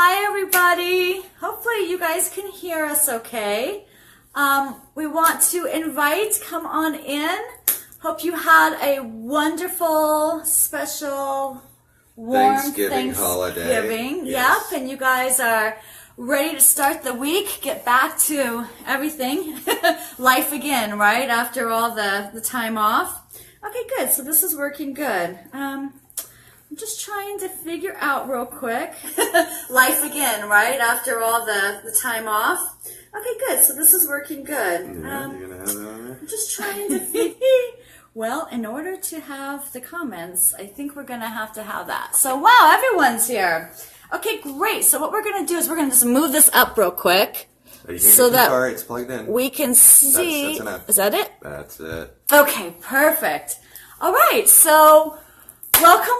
Hi everybody. Hopefully you guys can hear us okay. We want to invite, come on in. Hope you had a wonderful, special, warm Thanksgiving holiday. Yes. Yep, and you guys are ready to start the week, get back to everything, life again, right? After all the time off. Okay, good. So this is working good. I'm just trying to figure out real quick. Life again, right? After all the time off. Okay, good. So this is working good. You gonna have that on there? I'm just trying to figure. Well, in order to have the comments, I think we're going to have that. So, wow, everyone's here. Okay, great. So what we're going to do is we're going to just move this up real quick. So that it's plugged in. We can see. That's enough. Is that it? That's it. Okay, perfect. All right, so welcome.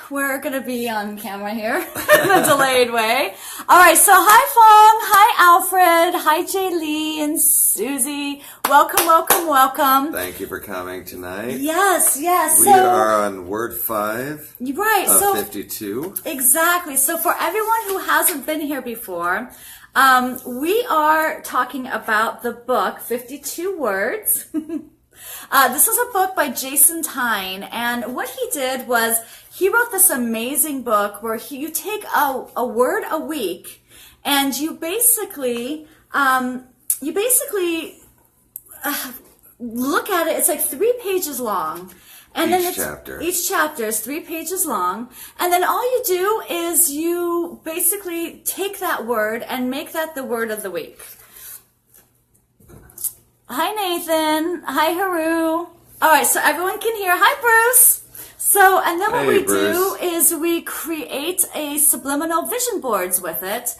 We're going to be on camera here in a delayed way. All right, so hi, Fong. Hi, Alfred. Hi, Jay Lee and Susie. Welcome. Thank you for coming tonight. Yes. We are on word 5 right, of 52. Exactly. So for everyone who hasn't been here before, we are talking about the book, 52 Words. This is a book by Jason Tyne, and what he did was he wrote this amazing book where you take a word a week, and you basically look at it. It's like 3 pages long, and each chapter is 3 pages long, and then all you do is you basically take that word and make that the word of the week. Hi, Nathan. Hi, Haru. All right, so everyone can hear. Hi, Bruce. So, and then what we do is we create a subliminal vision boards with it,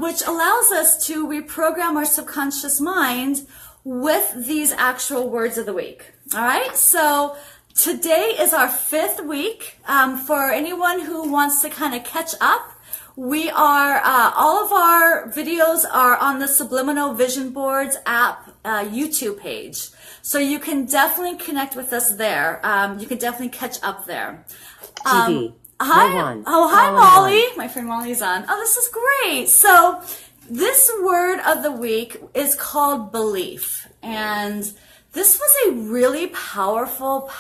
which allows us to reprogram our subconscious mind with these actual words of the week. All right, so today is our 5th week. For anyone who wants to kind of catch up, we are, all of our videos are on the Subliminal Vision Boards app YouTube page. So you can definitely connect with us there. You can definitely catch up there. TV. Hi. Hi, Molly. My friend Molly's on. Oh, this is great. So this word of the week is called belief. And this was a really powerful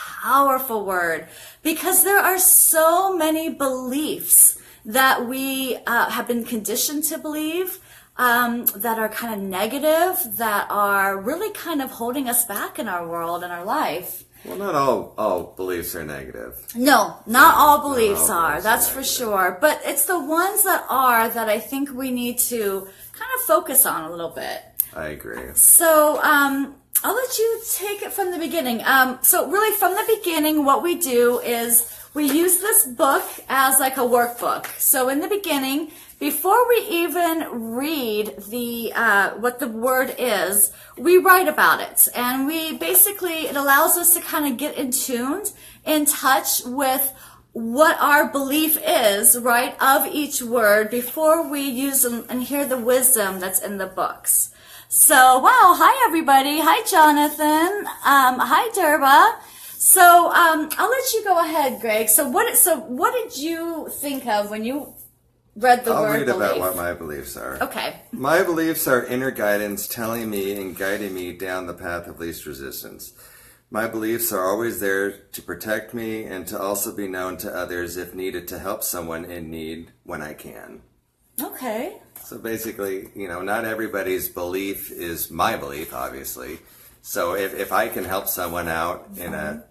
word because there are so many beliefs that we have been conditioned to believe, that are kind of negative, that are really kind of holding us back in our world and our life. Well, not all beliefs are negative. No, not all beliefs are. That's for sure. But it's the ones that are that I think we need to kind of focus on a little bit. I agree. So I'll let you take it from the beginning. So really from the beginning, what we do is we use this book as like a workbook. So in the beginning, before we even read the what the word is, we write about it. And we basically, it allows us to kind of get in touch with what our belief is, right, of each word before we use them and hear the wisdom that's in the books. So, wow, hi everybody. Hi, Jonathan. Hi, Derba. So, I'll let you go ahead, Greg. So what did you think of when you read the word belief? I'll read about what my beliefs are. Okay. My beliefs are inner guidance telling me and guiding me down the path of least resistance. My beliefs are always there to protect me and to also be known to others if needed to help someone in need when I can. Okay. So basically, not everybody's belief is my belief, obviously. So if I can help someone out in a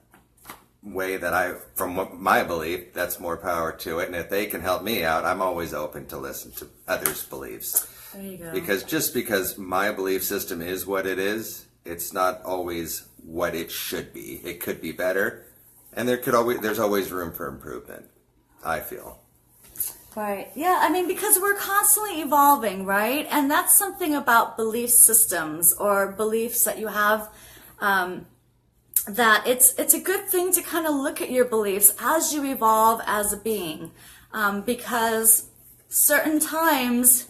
way that from my belief, that's more power to it. And if they can help me out, I'm always open to listen to others' beliefs. There you go. Because my belief system is what it is, it's not always what it should be. It could be better. And there's always room for improvement, I feel. Right. Yeah, I mean, because we're constantly evolving, right? And that's something about belief systems or beliefs that you have, that it's a good thing to kind of look at your beliefs as you evolve as a being, because certain times,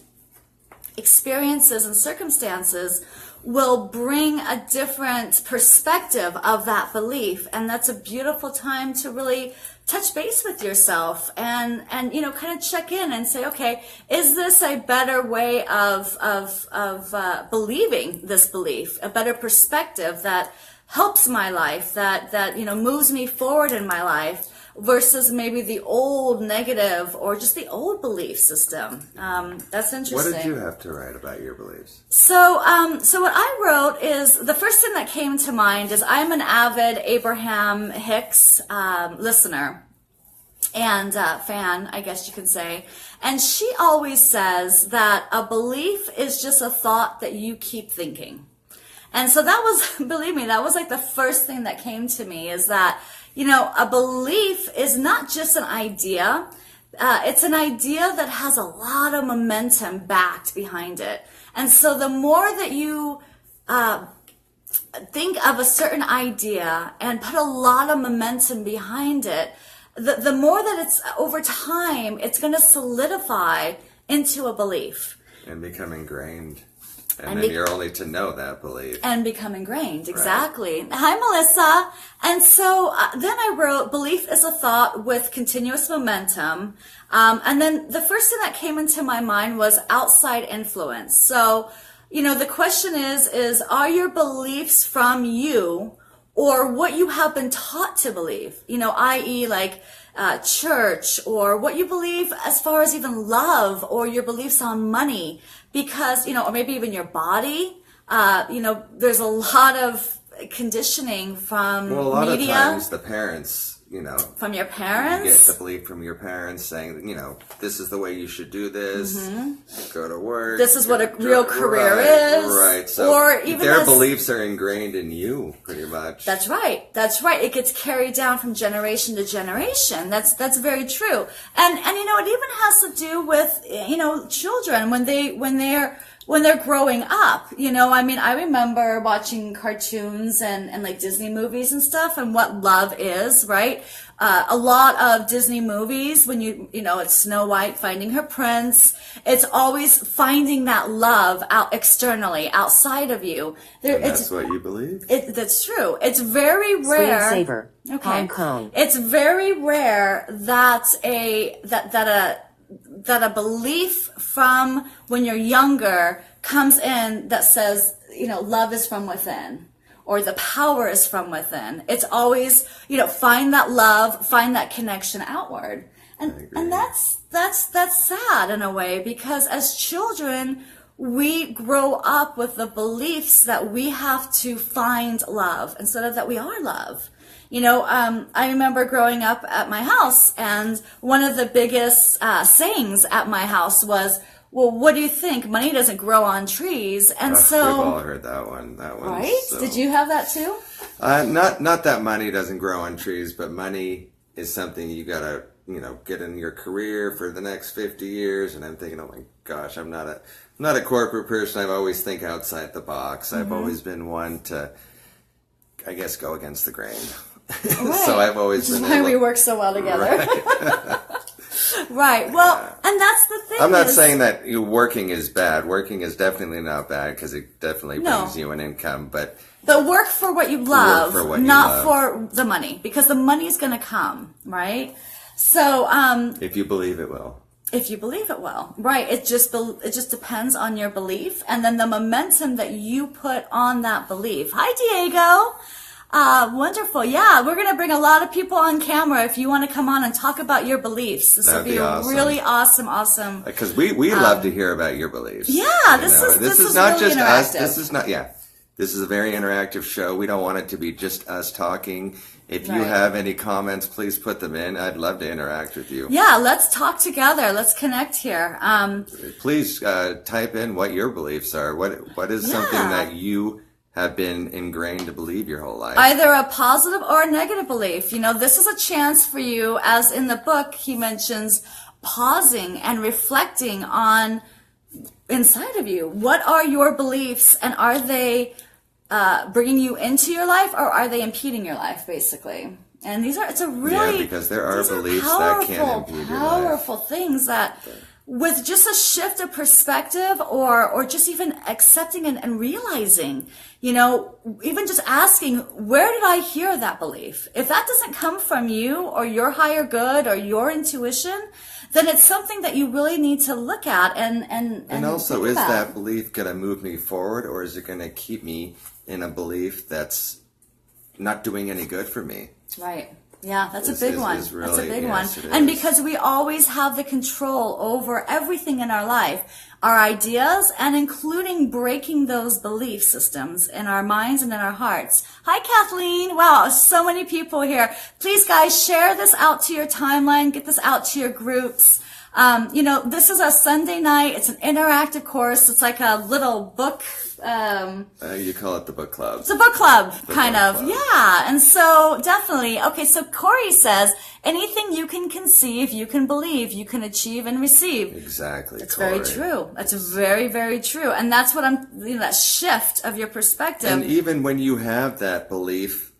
experiences and circumstances will bring a different perspective of that belief, and that's a beautiful time to really touch base with yourself and kind of check in and say, okay, is this a better way of believing this belief, a better perspective that helps my life, that moves me forward in my life, versus maybe the old negative or just the old belief system. That's interesting. What did you have to write about your beliefs? So what I wrote is, the first thing that came to mind is, I'm an avid Abraham Hicks listener and fan, I guess you could say. And she always says that a belief is just a thought that you keep thinking. And so that was, believe me, that was like the first thing that came to me, is that, a belief is not just an idea. It's an idea that has a lot of momentum backed behind it. And so the more that you think of a certain idea and put a lot of momentum behind it, the more that it's, over time, it's going to solidify into a belief. And become ingrained. And then you're only to know that belief. And become ingrained, exactly. Right. Hi, Melissa. And so then I wrote, belief is a thought with continuous momentum. And then the first thing that came into my mind was outside influence. So, the question is, are your beliefs from you or what you have been taught to believe? I.e. like church, or what you believe as far as even love, or your beliefs on money. Because, or maybe even your body, there's a lot of conditioning from media. Well, a lot of times the parents, from your parents, you get the belief from your parents saying, this is the way you should do this, go to work. This is what a real career is. Right. So or even their beliefs are ingrained in you, pretty much. That's right. It gets carried down from generation to generation. That's very true. And it even has to do with, children when they're growing up. I remember watching cartoons and like Disney movies and stuff, and what love is, right? A lot of Disney movies, when it's Snow White finding her prince, it's always finding that love out externally, outside of you. And that's what you believe? That's true. It's very rare. Screensaver. Okay. Hong Kong. It's very rare that a belief from when you're younger comes in that says, love is from within, or the power is from within. It's always, find that love, find that connection outward. And that's sad in a way, because as children, we grow up with the beliefs that we have to find love instead of that we are love. I remember growing up at my house, and one of the biggest sayings at my house was, well, what do you think? Money doesn't grow on trees. And so we've all heard that one. Right? So. Did you have that too? Not that money doesn't grow on trees, but money is something you gotta, get in your career for the next 50 years. And I'm thinking, oh my gosh, I'm not a corporate person. I've always think outside the box. I've always been one to, I guess, go against the grain. Right. So I've always been. Which is why we work so well together. Right. Right. Well, and that's the thing. I'm not saying that working is bad. Working is definitely not bad, because it definitely brings you an income. But work for what you love, not for the money, because the money is going to come, right? So, if you believe it will. If you believe it will, right? It just depends on your belief, and then the momentum that you put on that belief. Hi, Diego. Wonderful. Yeah, we're going to bring a lot of people on camera if you want to come on and talk about your beliefs. This would be awesome. Really awesome. Because we love to hear about your beliefs. Yeah, this is not really just interactive. us. This is a very interactive show. We don't want it to be just us talking. If you have any comments, please put them in. I'd love to interact with you. Yeah, let's talk together. Let's connect here. Please type in what your beliefs are. What is something that you have been ingrained to believe your whole life? Either a positive or a negative belief. This is a chance for you, as in the book he mentions, pausing and reflecting on inside of you. What are your beliefs, and are they bringing you into your life, or are they impeding your life, basically? And it's a really, because there are beliefs that can impede your life. Powerful things that with just a shift of perspective or just even accepting and realizing, even just asking, where did I hear that belief? If that doesn't come from you or your higher good or your intuition, then it's something that you really need to look at and also, think is about. that belief going to move me forward, or is it going to keep me in a belief that's not doing any good for me? Right. Yeah, that's a big one. That's a big one. Yes, And because we always have the control over everything in our life, our ideas, and including breaking those belief systems in our minds and in our hearts. Hi, Kathleen. Wow, so many people here. Please, guys, share this out to your timeline. Get this out to your groups. This is a Sunday night. It's an interactive course. It's like a little book. You call it the book club. It's a book club, kind of. Club. Yeah. And so definitely. Okay. So Corey says, anything you can conceive, you can believe, you can achieve and receive. Exactly. It's very true. That's very, very true. And that's what that shift of your perspective. And even when you have that belief,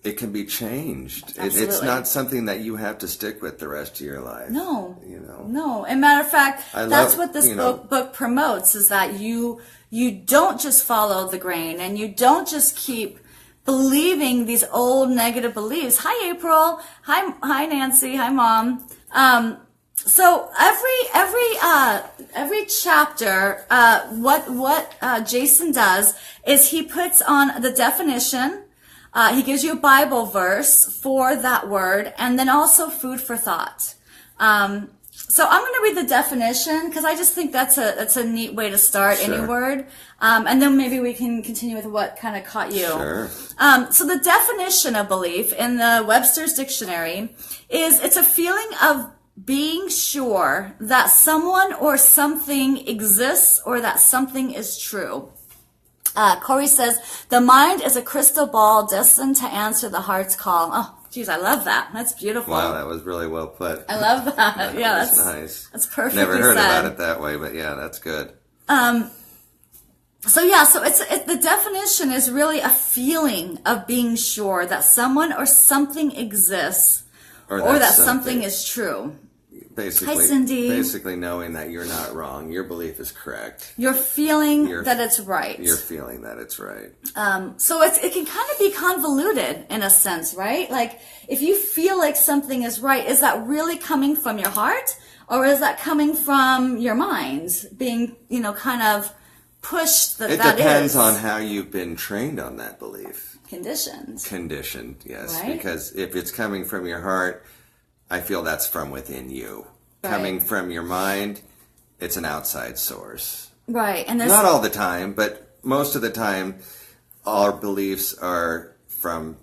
it can be changed. It's not something that you have to stick with the rest of your life. No. No. And matter of fact, that's what this book promotes, is that you don't just follow the grain and you don't just keep believing these old negative beliefs. Hi, April. Hi, Nancy. Hi, Mom. So every chapter, what Jason does is he puts on the definition. He gives you a Bible verse for that word, and then also food for thought. So I'm going to read the definition because I just think that's a neat way to start any word. And then maybe we can continue with what kind of caught you. Sure. So the definition of belief in the Webster's Dictionary is it's a feeling of being sure that someone or something exists or that something is true. Corey says, the mind is a crystal ball destined to answer the heart's call. Oh, geez, I love that. That's beautiful. Wow, that was really well put. I love that. Yeah, that's nice. That's perfectly Never heard said. about it that way, but yeah, that's good. So the definition is really a feeling of being sure that someone or something exists or that something is true. Basically, Hi, Cindy. Basically knowing that you're not wrong. Your belief is correct. You're feeling that it's right. You're feeling that it's right. So it can kind of be convoluted in a sense, right? Like if you feel like something is right, is that really coming from your heart or is that coming from your mind being, kind of pushed that is? It depends on how you've been trained on that belief. Conditioned, yes. Right? Because if it's coming from your heart, I feel that's from within you. Right. Coming from your mind, it's an outside source. Right. And not all the time, but most of the time, our beliefs are from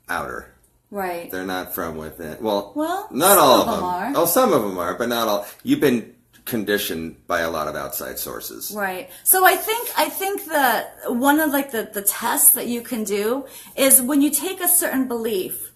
outer. Right. They're not from within. Well some not all of them are. Oh, some of them are, but not all. You've been conditioned by a lot of outside sources. Right. So I think that one of the tests that you can do is when you take a certain belief,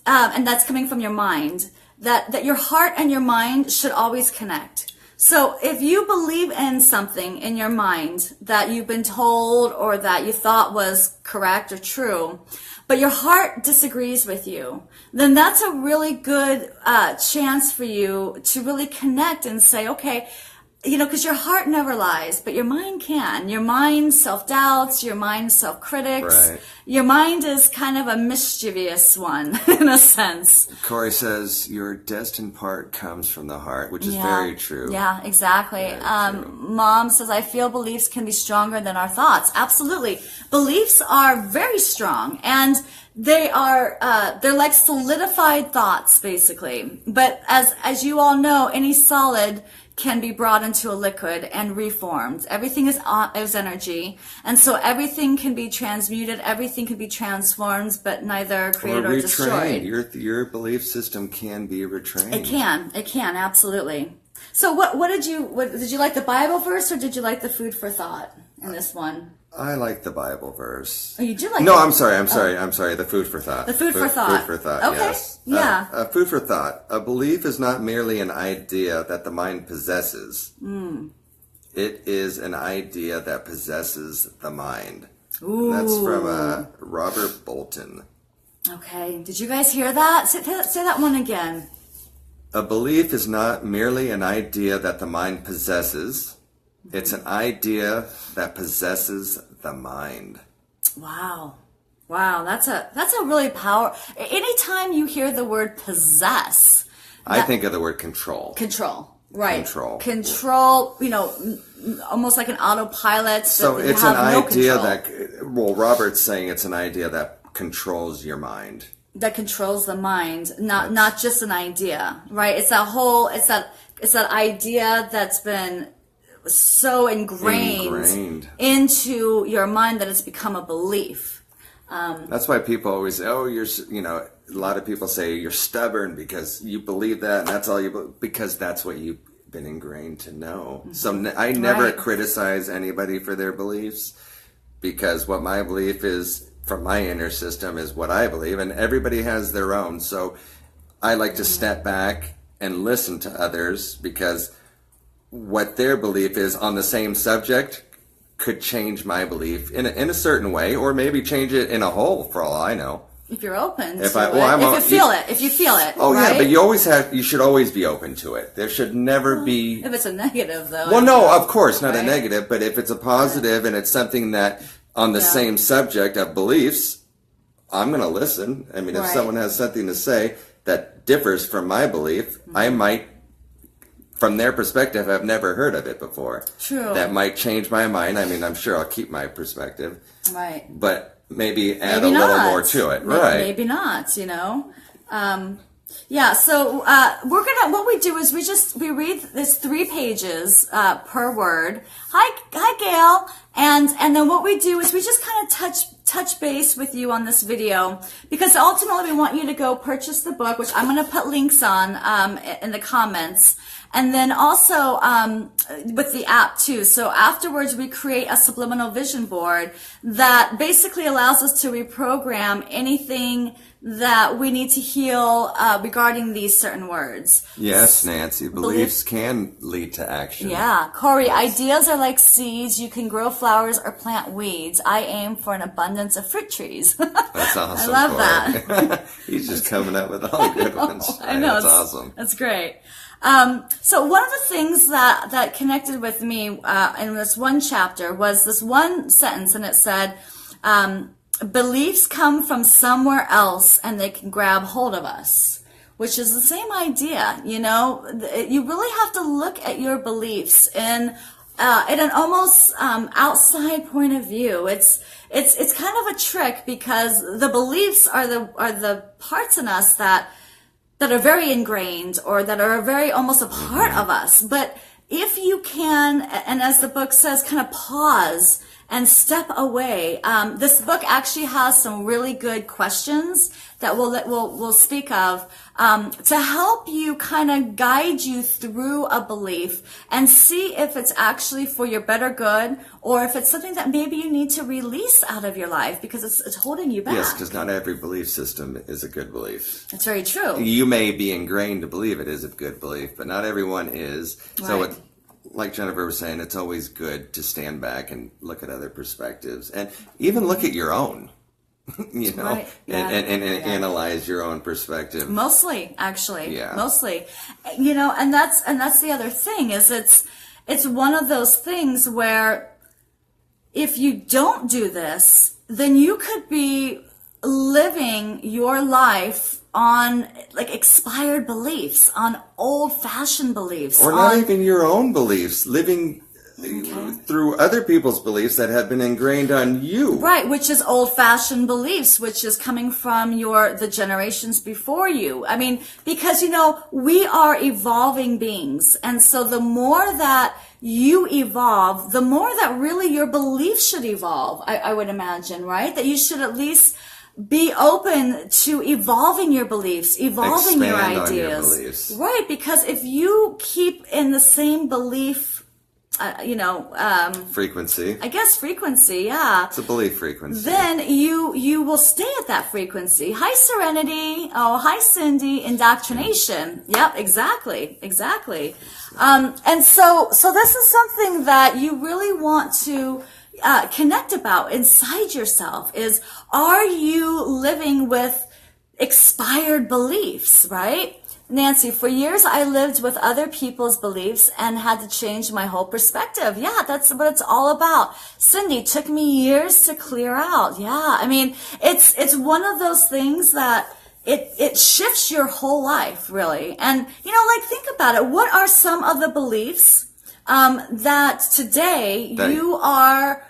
and that's coming from your mind, that your heart and your mind should always connect. So if you believe in something in your mind that you've been told or that you thought was correct or true, but your heart disagrees with you, then that's a really good chance for you to really connect and say, okay, because your heart never lies, but your mind can. Your mind self-doubts, your mind self-critics. Right. Your mind is kind of a mischievous one, in a sense. Corey says your destined part comes from the heart, which is very true. Yeah, exactly. Mom says, I feel beliefs can be stronger than our thoughts. Absolutely. Beliefs are very strong, and they're like solidified thoughts, basically. But as you all know, any solid can be brought into a liquid and reformed. Everything is energy. And so everything can be transmuted, everything can be transformed, but neither created or destroyed. Your belief system can be retrained. It can, absolutely. So what did you like the Bible verse or did you like the food for thought in this one? I like the Bible verse. Oh, you do like No, I'm sorry. The food for thought. The food for thought. Food for thought, okay. Yes. Yeah. Food for thought. A belief is not merely an idea that the mind possesses. It is an idea that possesses the mind. Ooh. That's from Robert Bolton. Okay. Did you guys hear that? Say that one again. A belief is not merely an idea that the mind possesses. It's an idea that possesses the mind. Wow. Wow, that's a really anytime you hear the word possess, I think of the word control. Control. Right. Control, almost like an autopilot. So it's an idea Robert's saying it's an idea that controls your mind. That controls the mind, not just an idea, right? It's that idea that's been so ingrained into your mind that it's become a belief. That's why people always say, "Oh, a lot of people say you're stubborn because you believe that, and that's all because that's what you've been ingrained to know." Mm-hmm. So I never criticize anybody for their beliefs, because what my belief is from my inner system is what I believe, and everybody has their own. So I like to step back and listen to others, because what their belief is on the same subject could change my belief in a certain way, or maybe change it in a whole, for all I know. If you're open to if you feel it. Oh, right? Yeah, but you should always be open to it. There should never be... If it's a negative, though. Well, no, of course, not a negative, but if it's a positive and it's something that, on the same subject of beliefs, I'm going to listen. I mean, if someone has something to say that differs from my belief, I might... From their perspective, I've never heard of it before. True. That might change my mind. I mean, I'm sure I'll keep my perspective. Right. But maybe add a little more to it. Right. Maybe not, So, what we do is we read this 3 pages per word. Hi, Gail. And then what we do is we just kind of touch base with you on this video, because ultimately we want you to go purchase the book, which I'm going to put links on in the comments. And then also with the app too. So afterwards we create a subliminal vision board that basically allows us to reprogram anything that we need to heal regarding these certain words. Yes, Nancy, beliefs can lead to action. Yeah, Corey, ideas are like seeds. You can grow flowers or plant weeds. I aim for an abundance of fruit trees. That's awesome. I love that. He's just coming up with all the good ones. I know. That's awesome. That's great. So one of the things that connected with me in this one chapter was this one sentence, and it said, beliefs come from somewhere else and they can grab hold of us, which is the same idea. You really have to look at your beliefs in an almost outside point of view. It's kind of a trick, because the beliefs are the parts in us that are very ingrained, or that are very almost a part of us. But if you can, and as the book says, kind of pause and step away. This book actually has some really good questions that we'll speak of to help you kind of guide you through a belief and see if it's actually for your better good, or if it's something that maybe you need to release out of your life because it's holding you back. Yes, because not every belief system is a good belief. That's very true. You may be ingrained to believe it is a good belief, but not everyone is. Right. So like Jennifer was saying, it's always good to stand back and look at other perspectives, and even look at your own, right. and analyze your own perspective. Mostly, actually. Yeah. Mostly. And that's the other thing, is it's one of those things where if you don't do this, then you could be living your life on like expired beliefs, on old-fashioned beliefs, or not even your own beliefs, living through other people's beliefs that have been ingrained on you. Right, which is old-fashioned beliefs, which is coming from the generations before you. I mean, because we are evolving beings, and so the more that you evolve, the more that really your beliefs should evolve. I would imagine, right? That you should at least be open to evolving your beliefs, evolving your ideas. On your beliefs. Right, because if you keep in the same belief, frequency. I guess frequency, yeah. It's a belief frequency. Then you will stay at that frequency. Hi, Serenity. Oh, hi, Cindy. Indoctrination. Yep, exactly. And so this is something that you really want to connect about inside yourself, is, are you living with expired beliefs, right? Nancy, for years I lived with other people's beliefs and had to change my whole perspective. Yeah, that's what it's all about. Cindy, took me years to clear out. Yeah, I mean, it's one of those things that it shifts your whole life, really. And, like, think about it. What are some of the beliefs that today you are,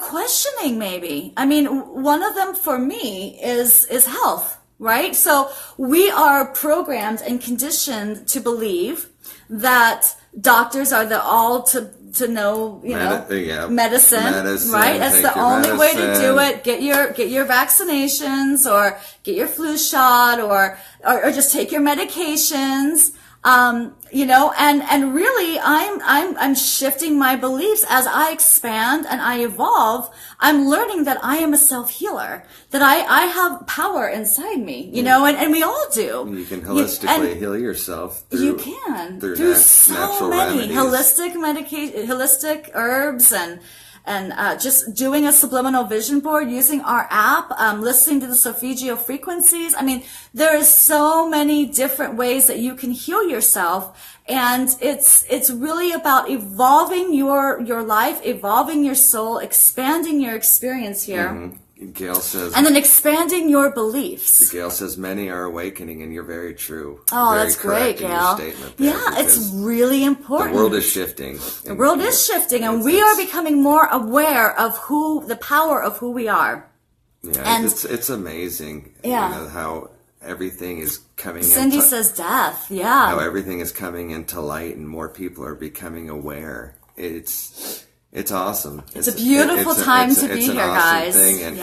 questioning maybe? I mean, one of them for me is health. Right? So we are programmed and conditioned to believe that doctors are the all to know, medicine, right? That's the only way to do it. Get your vaccinations or get your flu shot or just take your medications. And really I'm shifting my beliefs as I expand and I evolve. I'm learning that I am a self-healer, that I have power inside me, and we all do. You can holistically heal yourself through so natural many remedies. holistic herbs and just doing a subliminal vision board, using our app, listening to the solfeggio frequencies. I mean, there is so many different ways that you can heal yourself. And it's really about evolving your life, evolving your soul, expanding your experience here. Mm-hmm. Gail says, and then expanding your beliefs. Gail says many are awakening, and you're very true. Oh, very that's great, Gail. In your statement there, it's really important. The world is shifting. The world is shifting, and we are becoming more aware of the power of who we are. Yeah, and it's amazing. Yeah, how everything is coming. Cindy says death. Yeah, how everything is coming into light, and more people are becoming aware. It's awesome. It's a beautiful time to be here, guys. Thing. And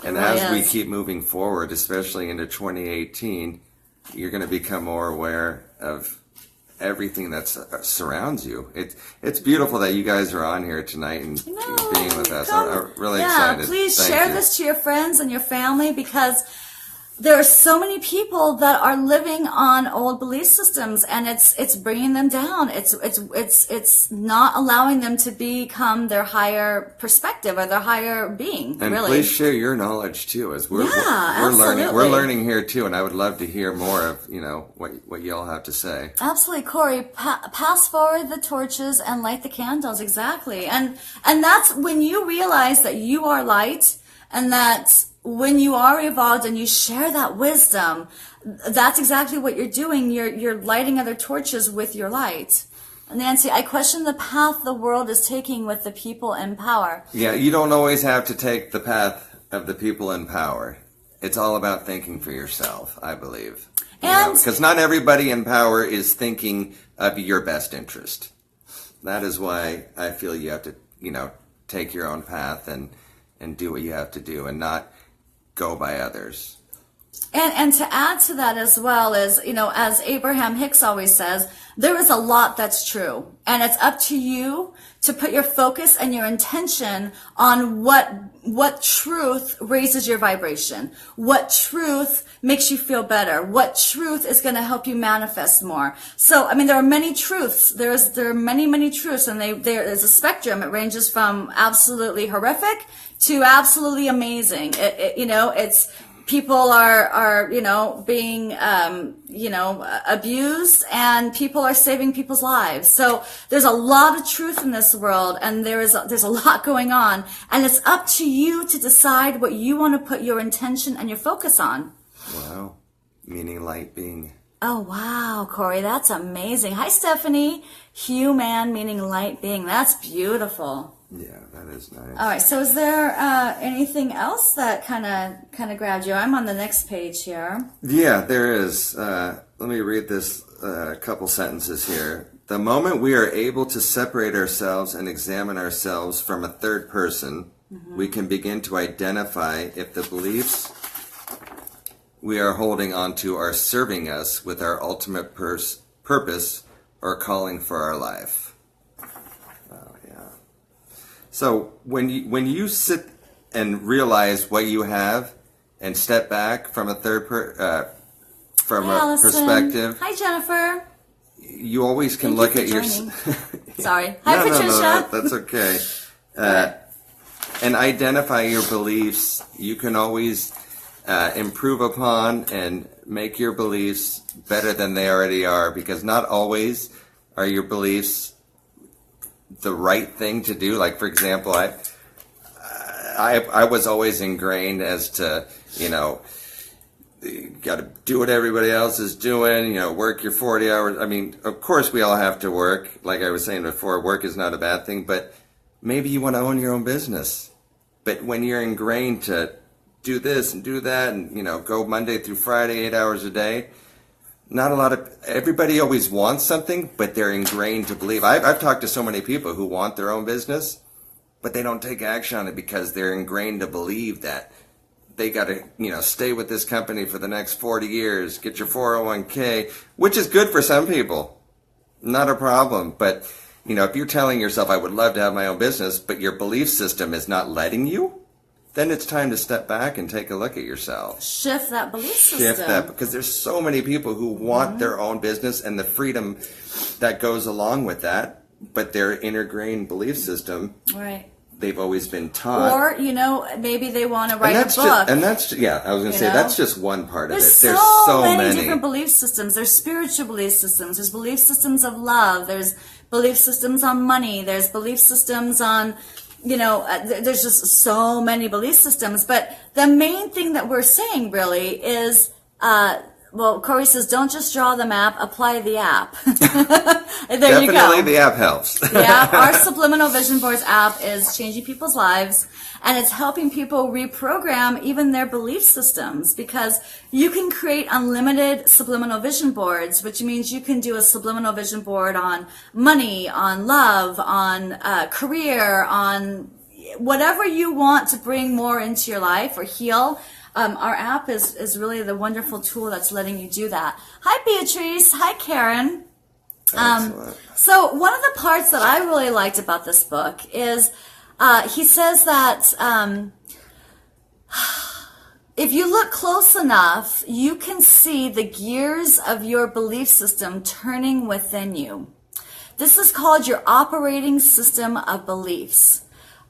really as we keep moving forward, especially into 2018, you're going to become more aware of everything that surrounds you. It's beautiful that you guys are on here tonight and being with us. I'm really excited. Please share this to your friends and your family, because there are so many people that are living on old belief systems, and it's bringing them down. It's not allowing them to become their higher perspective or their higher being. And really, please share your knowledge too, as we're learning. We're learning here too, and I would love to hear more of what y'all have to say. Absolutely, Corey. Pass forward the torches and light the candles. Exactly, and that's when you realize that you are light, and that when you are evolved and you share that wisdom, that's exactly what you're doing. You're lighting other torches with your light. Nancy, I question the path the world is taking with the people in power. Yeah, you don't always have to take the path of the people in power. It's all about thinking for yourself, I believe. Because not everybody in power is thinking of your best interest. That is why I feel you have to, take your own path and do what you have to do and not go by others. And to add to that as well is, as Abraham Hicks always says, there is a lot that's true. And it's up to you to put your focus and your intention on what truth raises your vibration, what truth makes you feel better, what truth is going to help you manifest more. So, I mean, there are many truths. There are many, many truths, and there's a spectrum. It ranges from absolutely horrific to absolutely amazing. It's people are being abused, and people are saving people's lives. So there's a lot of truth in this world, and there's a lot going on, and it's up to you to decide what you want to put your intention and your focus on. Wow, meaning light being. Oh wow, Corey, that's amazing. Hi, Stephanie. Human meaning light being. That's beautiful. Yeah, that is nice. All right, so is there anything else that kind of grabbed you? I'm on the next page here. Yeah, there is. Let me read this couple sentences here. The moment we are able to separate ourselves and examine ourselves from a third person, we can begin to identify if the beliefs we are holding on to are serving us with our ultimate purpose or calling for our life. So when you sit and realize what you have and step back from a perspective. Hi, Jennifer. You always can look at your. Sorry. Hi, Patricia. No, that's okay. And identify your beliefs. You can always improve upon and make your beliefs better than they already are, because not always are your beliefs the right thing to do. Like, for example, I was always ingrained as to, you got to do what everybody else is doing, work your 40 hours. I mean, of course we all have to work. Like I was saying before, work is not a bad thing, but maybe you want to own your own business. But when you're ingrained to do this and do that and, go Monday through Friday, 8 hours a day, everybody always wants something, but they're ingrained to believe. I've talked to so many people who want their own business, but they don't take action on it because they're ingrained to believe that they got to, stay with this company for the next 40 years, get your 401k, which is good for some people. Not a problem. But, if you're telling yourself, I would love to have my own business, but your belief system is not letting you, then it's time to step back and take a look at yourself. Shift that belief system. Shift that, because there's so many people who want their own business and the freedom that goes along with that, but their ingrained belief system, right, they've always been taught. Or, maybe they want to write a book. I was going to say, that's just one part of it. There's so many different belief systems. There's spiritual belief systems. There's belief systems of love. There's belief systems on money. There's belief systems on, there's just so many belief systems. But the main thing that we're saying really is, Corey says, don't just draw the map, apply the app. There you go. Definitely the app helps. Yeah, our Subliminal Vision Boards app is changing people's lives, and it's helping people reprogram even their belief systems, because you can create unlimited subliminal vision boards, which means you can do a subliminal vision board on money, on love, on career, on whatever you want to bring more into your life or heal. Our app is really the wonderful tool that's letting you do that. Hi, Beatrice. Hi, Karen. So one of the parts that I really liked about this book is he says that if you look close enough, you can see the gears of your belief system turning within you. This is called your operating system of beliefs.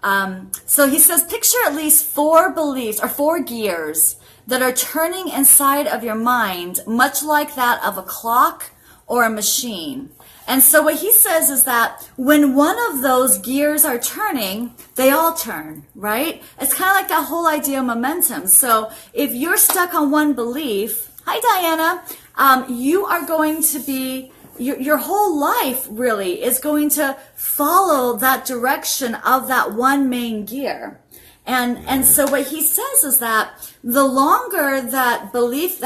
So he says, picture at least 4 beliefs or 4 gears that are turning inside of your mind, much like that of a clock or a machine. And so what he says is that when one of those gears are turning, they all turn, right? It's kind of like that whole idea of momentum. So if you're stuck on one belief, hi Diana, you are going to be, your whole life really is going to follow that direction of that one main gear. And so what he says is that the longer that belief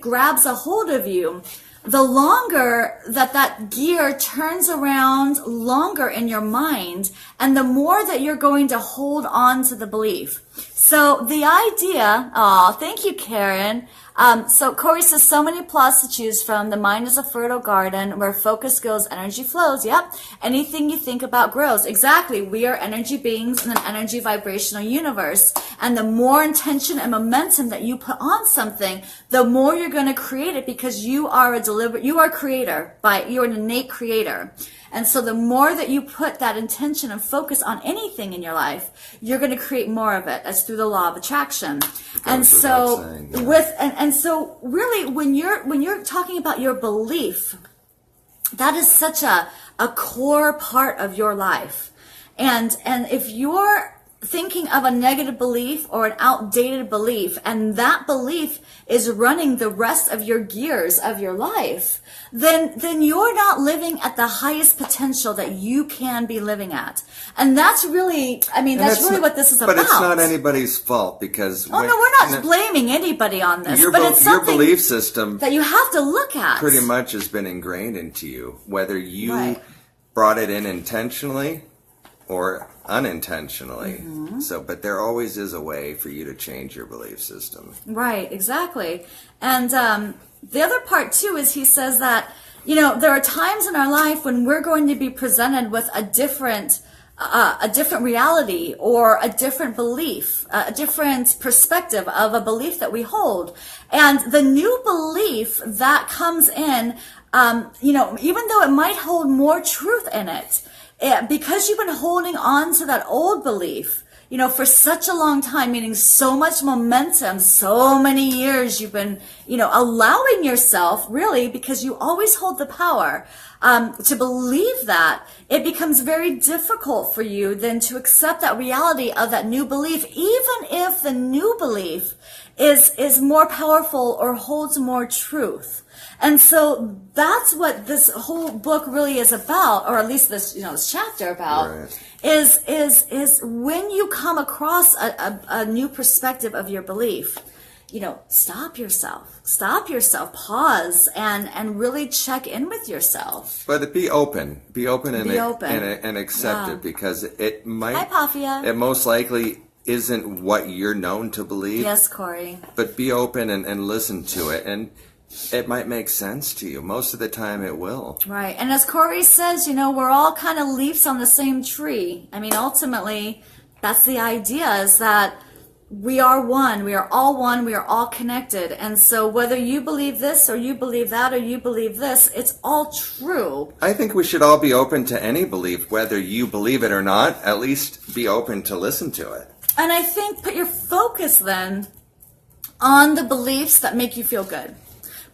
grabs a hold of you, the longer that gear turns around longer in your mind, and the more that you're going to hold on to the belief. So the idea, thank you, Karen. So Corey says, so many plots to choose from. The mind is a fertile garden where focus goes, energy flows. Yep. Anything you think about grows. Exactly. We are energy beings in an energy vibrational universe. And the more intention and momentum that you put on something, the more you're going to create it, because you are you're an innate creator. And so the more that you put that intention and focus on anything in your life, you're going to create more of it. That's through the law of attraction. And so and so really when you're talking about your belief, that is such a core part of your life. And if you're thinking of a negative belief or an outdated belief, and that belief is running the rest of your gears of your life, then you're not living at the highest potential that you can be living at. And that's really, that's really what this is about. But it's not anybody's fault, because... Oh, no, we're not blaming anybody on this. But it's something your belief system that you have to look at. Pretty much has been ingrained into you, whether you brought it in intentionally or unintentionally. Mm-hmm. So, but there always is a way for you to change your belief system. Right, exactly. And the other part too is he says that, there are times in our life when we're going to be presented with a different reality or a different belief, a different perspective of a belief that we hold. And the new belief that comes in, even though it might hold more truth in it, because you've been holding on to that old belief, for such a long time, meaning so much momentum, so many years you've been, allowing yourself, really, because you always hold the power, to believe that, it becomes very difficult for you then to accept that reality of that new belief, even if the new belief is more powerful or holds more truth. And so that's what this whole book really is about, or at least this, this chapter about, right. is when you come across a new perspective of your belief, stop yourself, pause, and really check in with yourself. But be open and accept it, because it might, Hi, Pafia. it most likely isn't what you're known to believe. Yes, Corey. But be open and listen to it, and it might make sense to you. Most of the time it will. Right. And as Corey says, we're all kind of leaves on the same tree. I mean, ultimately, that's the idea, is that we are one. We are all one. We are all connected. And so whether you believe this or you believe that or you believe this, it's all true. I think we should all be open to any belief, whether you believe it or not. At least be open to listen to it. And I think put your focus then on the beliefs that make you feel good.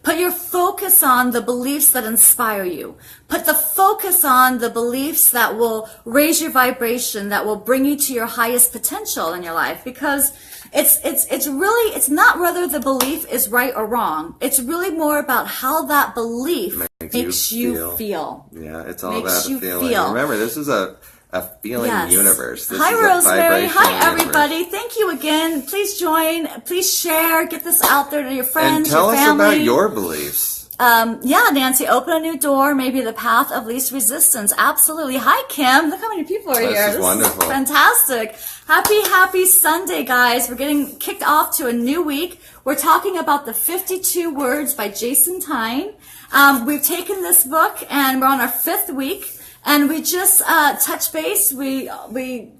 Put your focus on the beliefs that inspire you. Put the focus on the beliefs that will raise your vibration, that will bring you to your highest potential in your life. Because it's not whether the belief is right or wrong. It's really more about how that belief makes you feel. Yeah, it's all makes about you a feeling. feel. Remember, this is a feeling universe. This Hi, is Rosemary. a Hi, universe. everybody. Thank you again. Please join. Please share. Get this out there to your friends, And tell your us family. about your beliefs. Nancy, open a new door, maybe the path of least resistance. Absolutely. Hi, Kim. Look how many people are here. This is wonderful. Fantastic. Happy Sunday, guys. We're getting kicked off to a new week. We're talking about the 52 Words by Jason Tyne. We've taken this book and we're on our 5th week. And we just touch base, we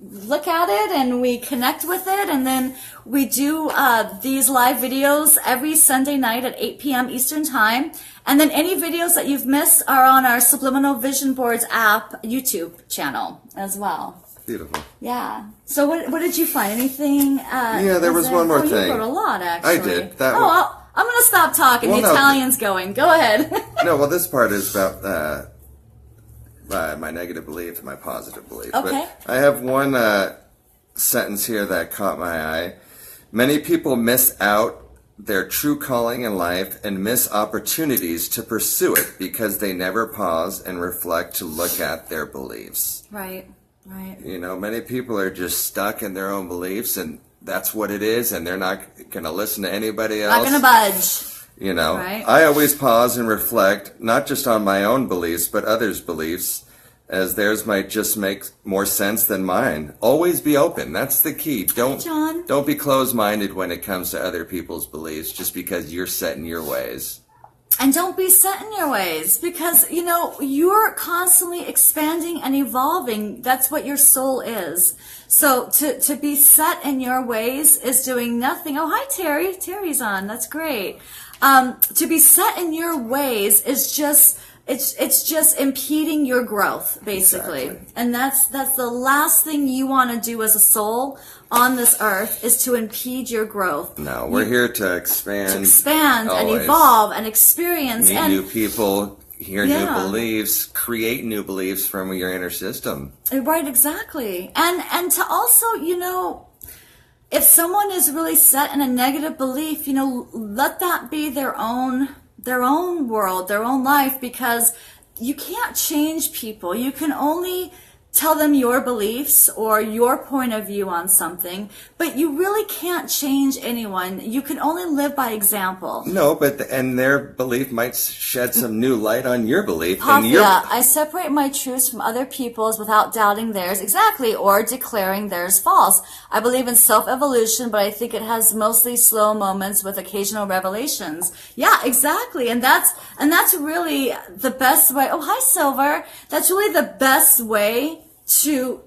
look at it and we connect with it, and then we do these live videos every Sunday night at 8 p.m. Eastern Time. And then any videos that you've missed are on our Subliminal Vision Boards app YouTube channel as well. Beautiful. Yeah. So what did you find? Anything? There was one more thing. You wrote a lot, actually. I did. I'm going to stop talking. Well, the Italian's going. Go ahead. No, this part is about my negative belief and my positive belief. Okay. But I have one sentence here that caught my eye. Many people miss out their true calling in life and miss opportunities to pursue it because they never pause and reflect to look at their beliefs. Right. Many people are just stuck in their own beliefs, and that's what it is, and they're not going to listen to anybody else. Not going to budge. Right. I always pause and reflect, not just on my own beliefs, but others' beliefs, as theirs might just make more sense than mine. Always be open. That's the key. Don't be closed-minded when it comes to other people's beliefs just because you're set in your ways. And don't be set in your ways, because, you're constantly expanding and evolving. That's what your soul is. So to be set in your ways is doing nothing. Oh, hi, Terry. Terry's on. That's great. To be set in your ways is just, it's just impeding your growth, basically. Exactly. And that's the last thing you want to do as a soul on this earth, is to impede your growth. No, we're here to expand. And evolve and experience. Meet new people, hear new Yeah. beliefs, create new beliefs from your inner system. Right, exactly. And to also, if someone is really set in a negative belief, let that be their own world, their own life, because you can't change people. You can only tell them your beliefs or your point of view on something, but you really can't change anyone. You can only live by example. No, and their belief might shed some new light on your belief. I separate my truths from other people's without doubting theirs, exactly, or declaring theirs false. I believe in self-evolution, but I think it has mostly slow moments with occasional revelations. Yeah, exactly, and that's really the best way. Oh, hi, Silver. That's really the best way to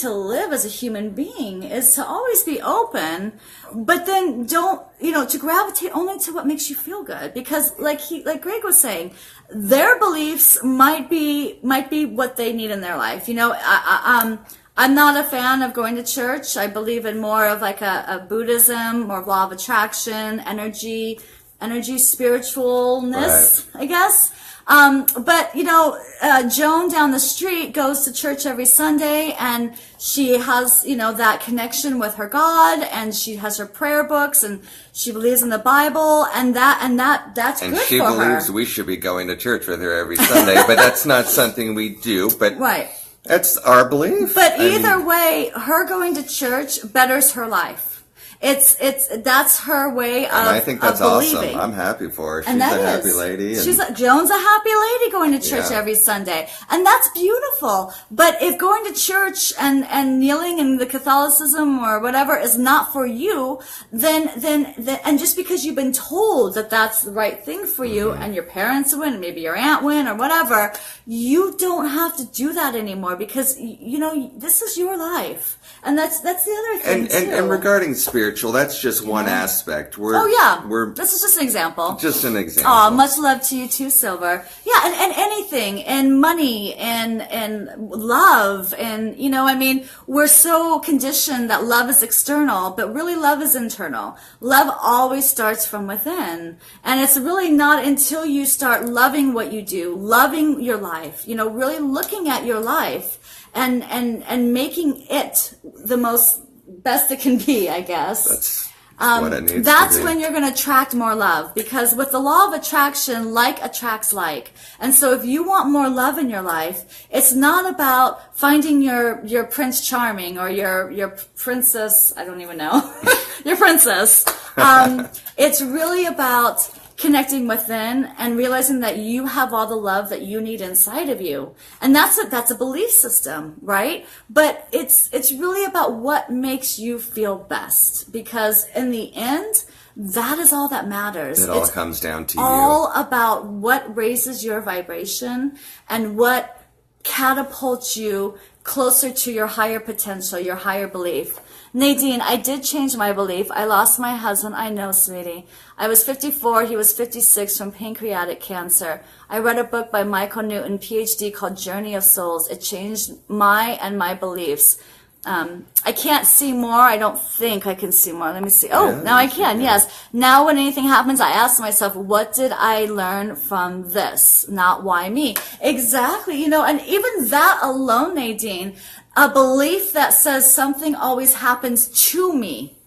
live as a human being, is to always be open, but then don't, to gravitate only to what makes you feel good. Because like Greg was saying, their beliefs might be what they need in their life. I'm not a fan of going to church. I believe in more of like a Buddhism, more of law of attraction, energy, energy, spiritualness, I guess. But Joan down the street goes to church every Sunday, and she has, that connection with her God, and she has her prayer books, and she believes in the Bible, and that's and good she for her. believes we should be going to church with her every Sunday, but that's not something we do. But right. That's our belief. But either way, her going to church betters her life. That's her way of, and I think that's of awesome. believing. I'm happy for her. She's And that a happy is. lady. And Joan's a happy lady going to church Yeah. every Sunday. And that's beautiful. But if going to church and kneeling in the Catholicism or whatever is not for you, then and just because you've been told that that's the right thing for you, and your parents win, maybe your aunt win or whatever, you don't have to do that anymore, because this is your life. And that's the other thing too. And regarding spiritual, that's just one aspect. We're this is just an example. just an example. Oh, much love to you too, Silver. Yeah, and anything, and money, and love, and we're so conditioned that love is external, but really love is internal. Love always starts from within, and it's really not until you start loving what you do, loving your life, really looking at your life, and making it the most best it can be, I guess. That's what it needs That's to be. when you're going to attract more love, because with the law of attraction, like attracts like. And so if you want more love in your life, it's not about finding your Prince Charming or your princess, I don't even know, your princess. It's really about connecting within and realizing that you have all the love that you need inside of you. And that's a belief system, right? But it's really about what makes you feel best, because in the end, that is all that matters. It all comes down to all about what raises your vibration and what catapults you closer to your higher potential, your higher belief. Nadine, I did change my belief. I lost my husband. I know, sweetie. I was 54. He was 56 from pancreatic cancer. I read a book by Michael Newton, PhD, called Journey of Souls. It changed my beliefs. I can't see more. I don't think I can see more. Let me see. Oh, Yeah, now I can. Yes. Now when anything happens, I ask myself, what did I learn from this? Not why me. Exactly. And even that alone, Nadine, a belief that says something always happens to me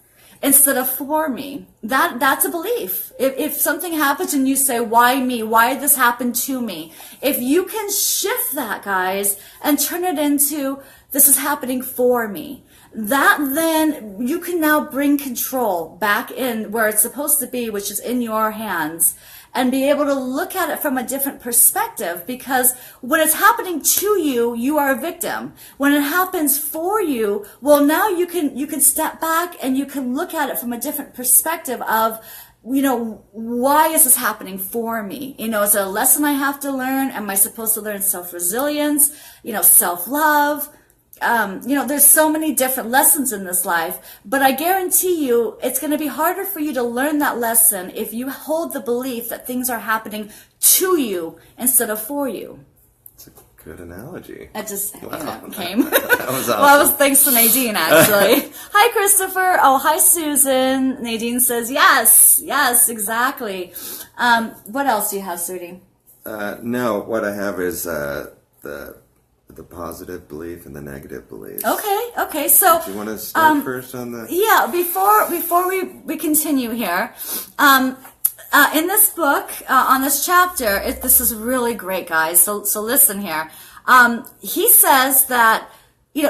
instead of for me. That's a belief. If something happens and you say, why me? Why did this happen to me? If you can shift that, guys, and turn it into, this is happening for me, that then you can now bring control back in where it's supposed to be, which is in your hands, and be able to look at it from a different perspective. Because when it's happening to you, you are a victim. When it happens for you, well, now you can step back and you can look at it from a different perspective of, why is this happening for me? Is it a lesson I have to learn? Am I supposed to learn self-resilience, self-love? There's so many different lessons in this life, but I guarantee you it's going to be harder for you to learn that lesson if you hold the belief that things are happening to you instead of for you. It's a good analogy. It just came. That was awesome. Well, it was thanks to Nadine, actually. Hi, Christopher. Oh, hi, Susan. Nadine says, yes, exactly. What else do you have, sweetie? No, what I have is the positive belief and the negative belief. Okay. So do you want to start first on the? Yeah. Before we continue here, in this book, on this chapter, this is really great, guys. So listen here. He says that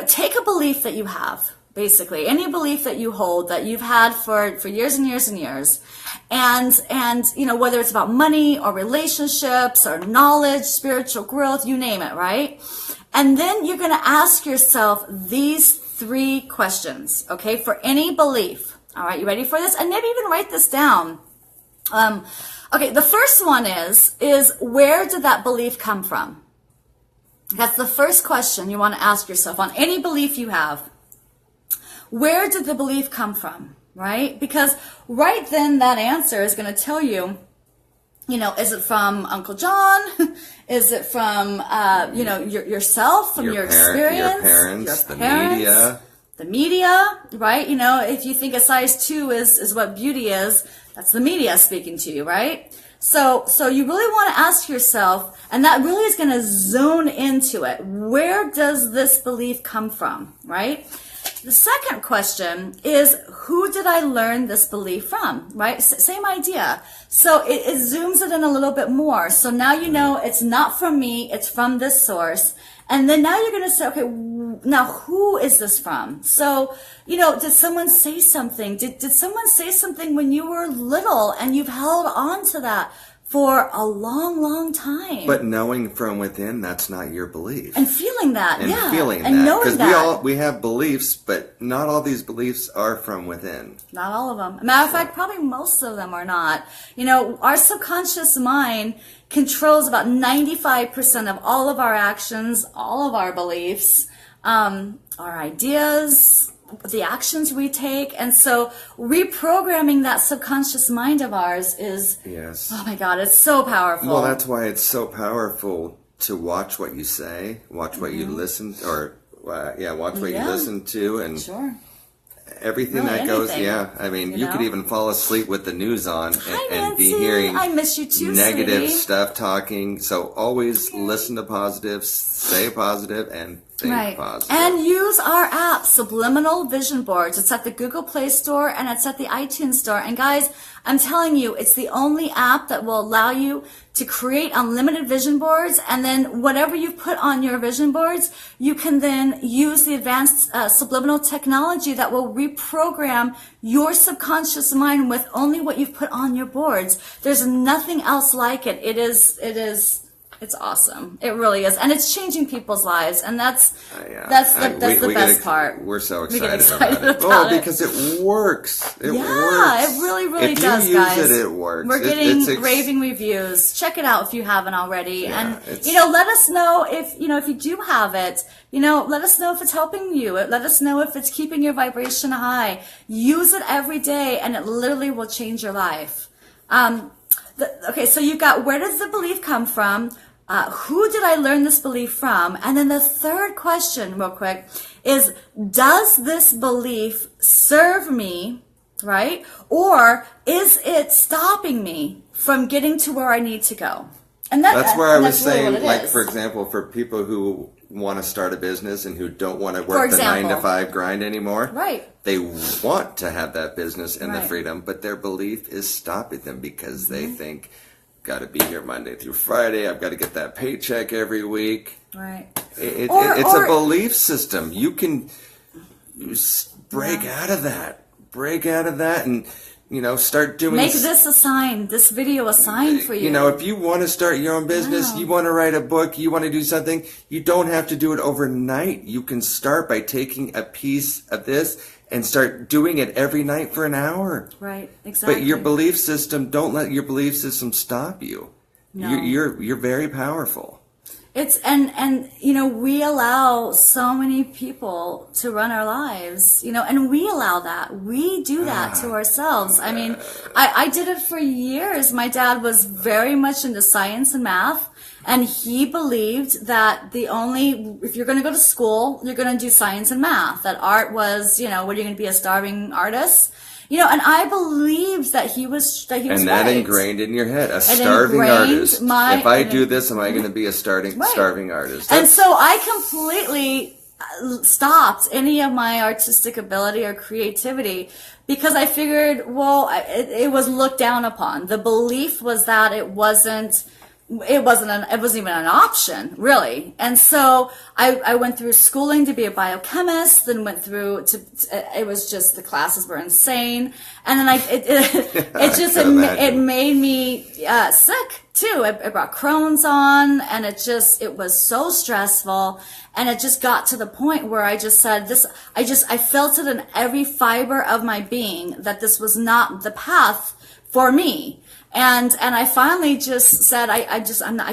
take a belief that you have, basically any belief that you hold that you've had for years and years and years, and whether it's about money or relationships or knowledge, spiritual growth, you name it, right? And then you're going to ask yourself these 3 questions, okay, for any belief. All right, you ready for this? And maybe even write this down. Okay, the first one is where did that belief come from? That's the first question you want to ask yourself on any belief you have. Where did the belief come from, right? Because right then that answer is going to tell you, is it from Uncle John? Is it from, yourself, from your experience? Your parents, the media. The media, right? If you think a size 2 is what beauty is, That's the media speaking to you, right? So you really want to ask yourself, and that really is going to zone into it. Where does this belief come from, right? The second question is, who did I learn this belief from, right? Same idea. So it zooms it in a little bit more. So now you know it's not from me, it's from this source. And then now you're going to say, okay, now who is this from? So, did someone say something? Did someone say something when you were little and you've held on to that for a long, long time? But knowing from within, that's not your belief. And feeling that, and yeah. feeling and that. knowing that. Because we have beliefs, but not all these beliefs are from within. Not all of them. Matter of fact, probably most of them are not. Our subconscious mind controls about 95% of all of our actions, all of our beliefs, our ideas, the actions we take. And so reprogramming that subconscious mind of ours is, yes. Oh my God, it's so powerful. Well, that's why it's so powerful to watch what you say, watch what you listen, or watch what you listen to, and sure. Everything Really, that goes, anything, I mean, you could even fall asleep with the news on and be Nancy. hearing I miss you too, negative sweetie. stuff talking. So always listen to positive, say positive, and think positive. And use our app, Subliminal Vision Boards. It's at the Google Play Store and it's at the iTunes Store. And guys, I'm telling you, it's the only app that will allow you to create unlimited vision boards. And then whatever you put on your vision boards, you can then use the advanced subliminal technology that will reprogram your subconscious mind with only what you've put on your boards. There's nothing else like it. It's awesome. It really is. And it's changing people's lives. And that's the best part. We're so We get excited about it. about it. Because it works. It works. It really, really if does, you use guys. it works. We're getting raving reviews. Check it out if you haven't already. Yeah, and, let us know if you do have it. Let us know if it's helping you. Let us know if it's keeping your vibration high. Use it every day and it literally will change your life. Okay, so you've got, where does the belief come from? Who did I learn this belief from? And then the third question, real quick, is, does this belief serve me, right? Or is it stopping me from getting to where I need to go? And that's where I was really saying, like, is. for example, for people who want to start a business and who don't want to work the 9-to-5 grind anymore. Right. They want to have that business and the Right. freedom, but their belief is stopping them because they think, got to be here Monday through Friday. I've got to get that paycheck every week. Right. It's a belief system. You can break out of that. Break out of that and, start doing... Make this video a sign for you. If you want to start your own business, you want to write a book, you want to do something, you don't have to do it overnight. You can start by taking a piece of this and start doing it every night for an hour. Right, exactly. But your belief system, don't let your belief system stop you. No. You're very powerful. It's and we allow so many people to run our lives, and we allow that. We do that to ourselves. I mean, I did it for years. My dad was very much into science and math. And he believed that if you're going to go to school, you're going to do science and math. That art was, what are you going to be, a starving artist? And I believed that he was right. And that ingrained in your head, a starving artist. If I do this, am I going to be a starving artist? And so I completely stopped any of my artistic ability or creativity because I figured, it was looked down upon. The belief was that it wasn't even an option, really. And so I went through schooling to be a biochemist, then went through it was just, the classes were insane. And then it made me sick too. It brought Crohn's on, and it was so stressful. And it just got to the point where I just said I felt it in every fiber of my being that this was not the path for me. And I finally just said, I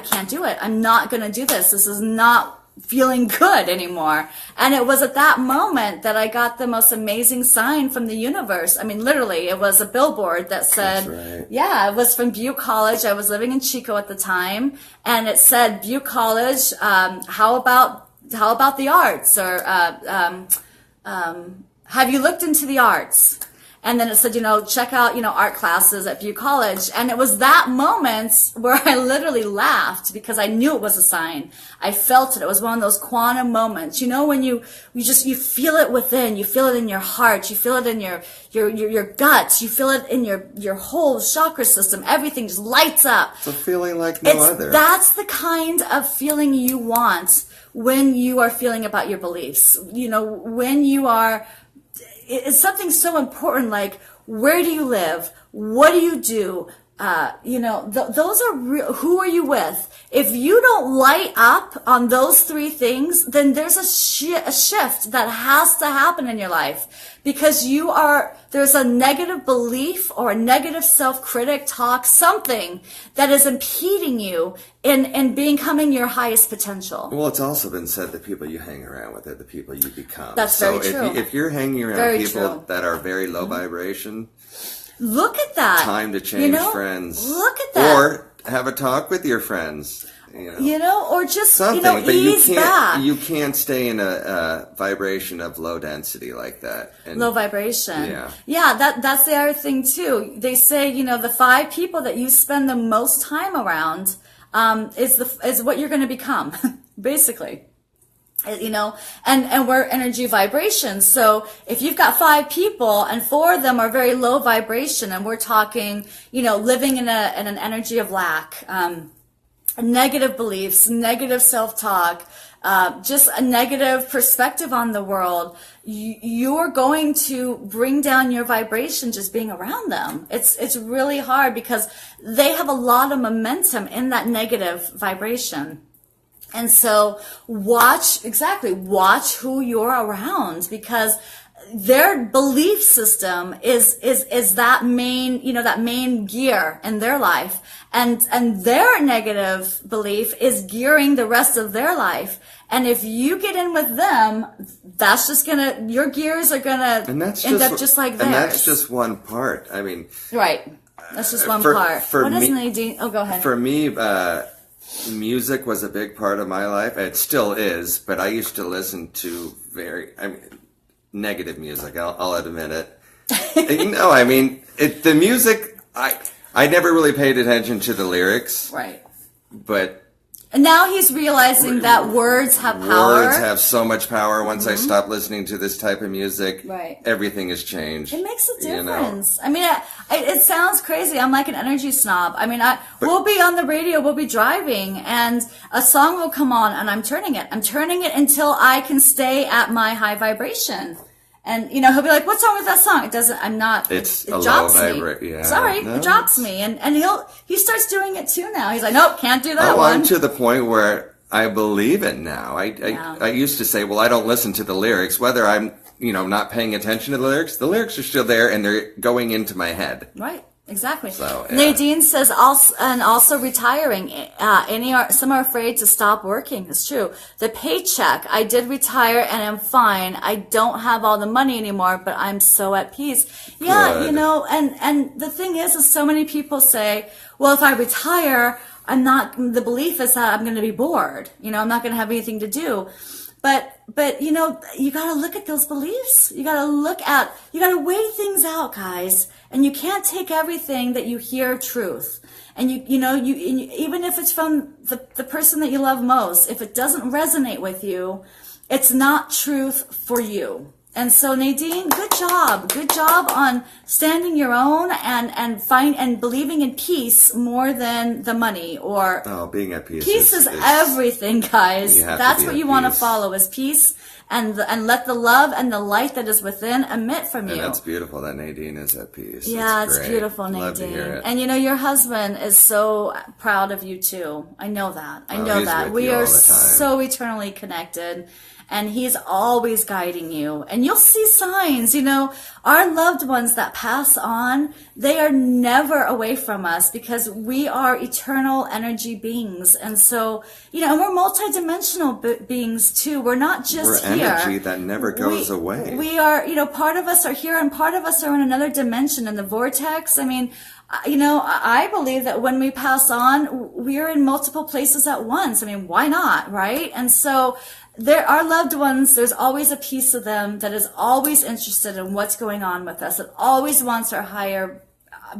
can't do it. I'm not going to do this. This is not feeling good anymore. And it was at that moment that I got the most amazing sign from the universe. I mean, literally, it was a billboard that said, it was from Butte College. I was living in Chico at the time. And it said, Butte College, how about the arts? Or, have you looked into the arts? And then it said, check out, art classes at Butte College. And it was that moment where I literally laughed because I knew it was a sign. I felt it. It was one of those quantum moments. When you feel it within, you feel it in your heart, you feel it in your guts, you feel it in your whole chakra system. Everything just lights up. It's a feeling like no other. That's the kind of feeling you want when you are feeling about your beliefs. When you are, it's something so important like, where do you live? What do you do? Those are real. Who are you with? If you don't light up on those three things, then there's a shift that has to happen in your life because there's a negative belief or a negative self-critic talk, something that is impeding you in becoming your highest potential. Well, it's also been said that people you hang around with are the people you become. That's very true. If you're hanging around people that are very low vibration, look at that. Time to change friends. Look at that. Or have a talk with your friends. Or just, something, but ease back. You can't stay in a vibration of low density like that. And low vibration. Yeah. Yeah, that's the other thing too. They say, the 5 people that you spend the most time around, is what you're going to become, basically. And we're energy vibrations. So if you've got 5 people and 4 of them are very low vibration, and we're talking, living in an energy of lack, negative beliefs, negative self-talk, just a negative perspective on the world, you're going to bring down your vibration just being around them. It's really hard because they have a lot of momentum in that negative vibration. And so watch who you're around, because their belief system is that main gear in their life, and their negative belief is gearing the rest of their life. And if you get in with them, that's just your gears are gonna end up just like theirs. And that's just one part. I mean, right. That's just one part. What is Nadine? Oh, go ahead. For me, music was a big part of my life. It still is, but I used to listen to negative music. I'll admit it. The music. I never really paid attention to the lyrics. Right. But. And now he's realizing that words have power. Words have so much power. Once I stopped listening to this type of music, right, everything has changed. It makes a difference. I mean, it sounds crazy. I'm like an energy snob. I mean, we'll be on the radio, we'll be driving, and a song will come on, and I'm turning it. I'm turning it until I can stay at my high vibration. And, he'll be like, what's wrong with that song? It doesn't, I'm not, it drops me. Yeah, sorry, it drops me. And he starts doing it too now. He's like, nope, can't do that one. I'm to the point where I believe it now. I used to say, well, I don't listen to the lyrics, whether I'm, not paying attention to the lyrics are still there and they're going into my head. Right. Exactly. So, yeah. Nadine says also retiring. Some are afraid to stop working. It's true. The paycheck. I did retire and I'm fine. I don't have all the money anymore, but I'm so at peace. Yeah, Good. and the thing is so many people say, well, if I retire, the belief is that I'm going to be bored. I'm not going to have anything to do. But you got to look at those beliefs. You got to weigh things out, guys. And you can't take everything that you hear truth. And you even if it's from the person that you love most, if it doesn't resonate with you, it's not truth for you. And so Nadine, good job on standing your own and believing in peace more than the money or being at peace. Peace is everything, guys. That's what you want to follow is peace, and let the love and the light that is within emit from you. And that's beautiful that Nadine is at peace. Yeah, it's beautiful, Nadine. Love to hear it. And your husband is so proud of you too. I know that. I know that. We are so eternally connected. And he's always guiding you. And you'll see signs, our loved ones that pass on, they are never away from us because we are eternal energy beings. And so, and we're multidimensional beings too. We're not just we're here. We're energy that never goes away. We are, part of us are here and part of us are in another dimension in the vortex. I mean, I believe that when we pass on, we're in multiple places at once. I mean, why not, right? And so our loved ones, there's always a piece of them that is always interested in what's going on with us. It always wants our higher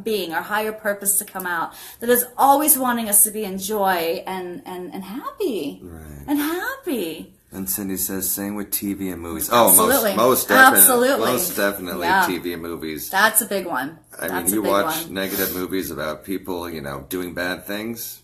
being, our higher purpose to come out. That is always wanting us to be in joy and happy. Right. And happy. And Cindy says, same with TV and movies. Absolutely. Oh, most definitely. Absolutely. Most definitely Yeah. TV and movies. That's a big one. I mean, you watch negative movies about people, doing bad things.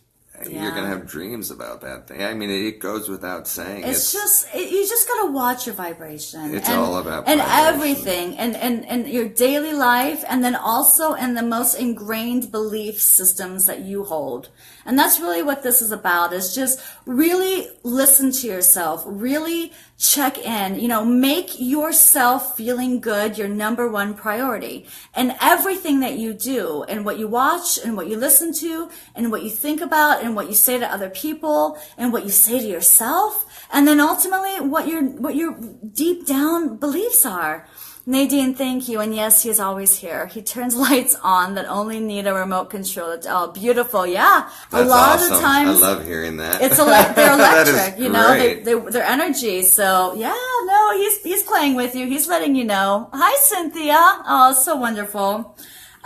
You're going to have dreams about bad things. I mean, it goes without saying. You just got to watch your vibration. It's all about and vibration. Everything, and your daily life, and then also in the most ingrained belief systems that you hold. And that's really what this is about, is just really listen to yourself, really check in, make yourself feeling good your number one priority. And everything that you do, and what you watch, and what you listen to, and what you think about, and what you say to other people, and what you say to yourself, and then ultimately what your deep down beliefs are. Nadine, thank you. And yes, he's always here. He turns lights on that only need a remote control. Oh, beautiful. Yeah. That's a lot awesome. of the times. I love hearing that. They're electric, That is their energy. So yeah, no, he's playing with you. He's letting you know. Hi, Cynthia. Oh, so wonderful.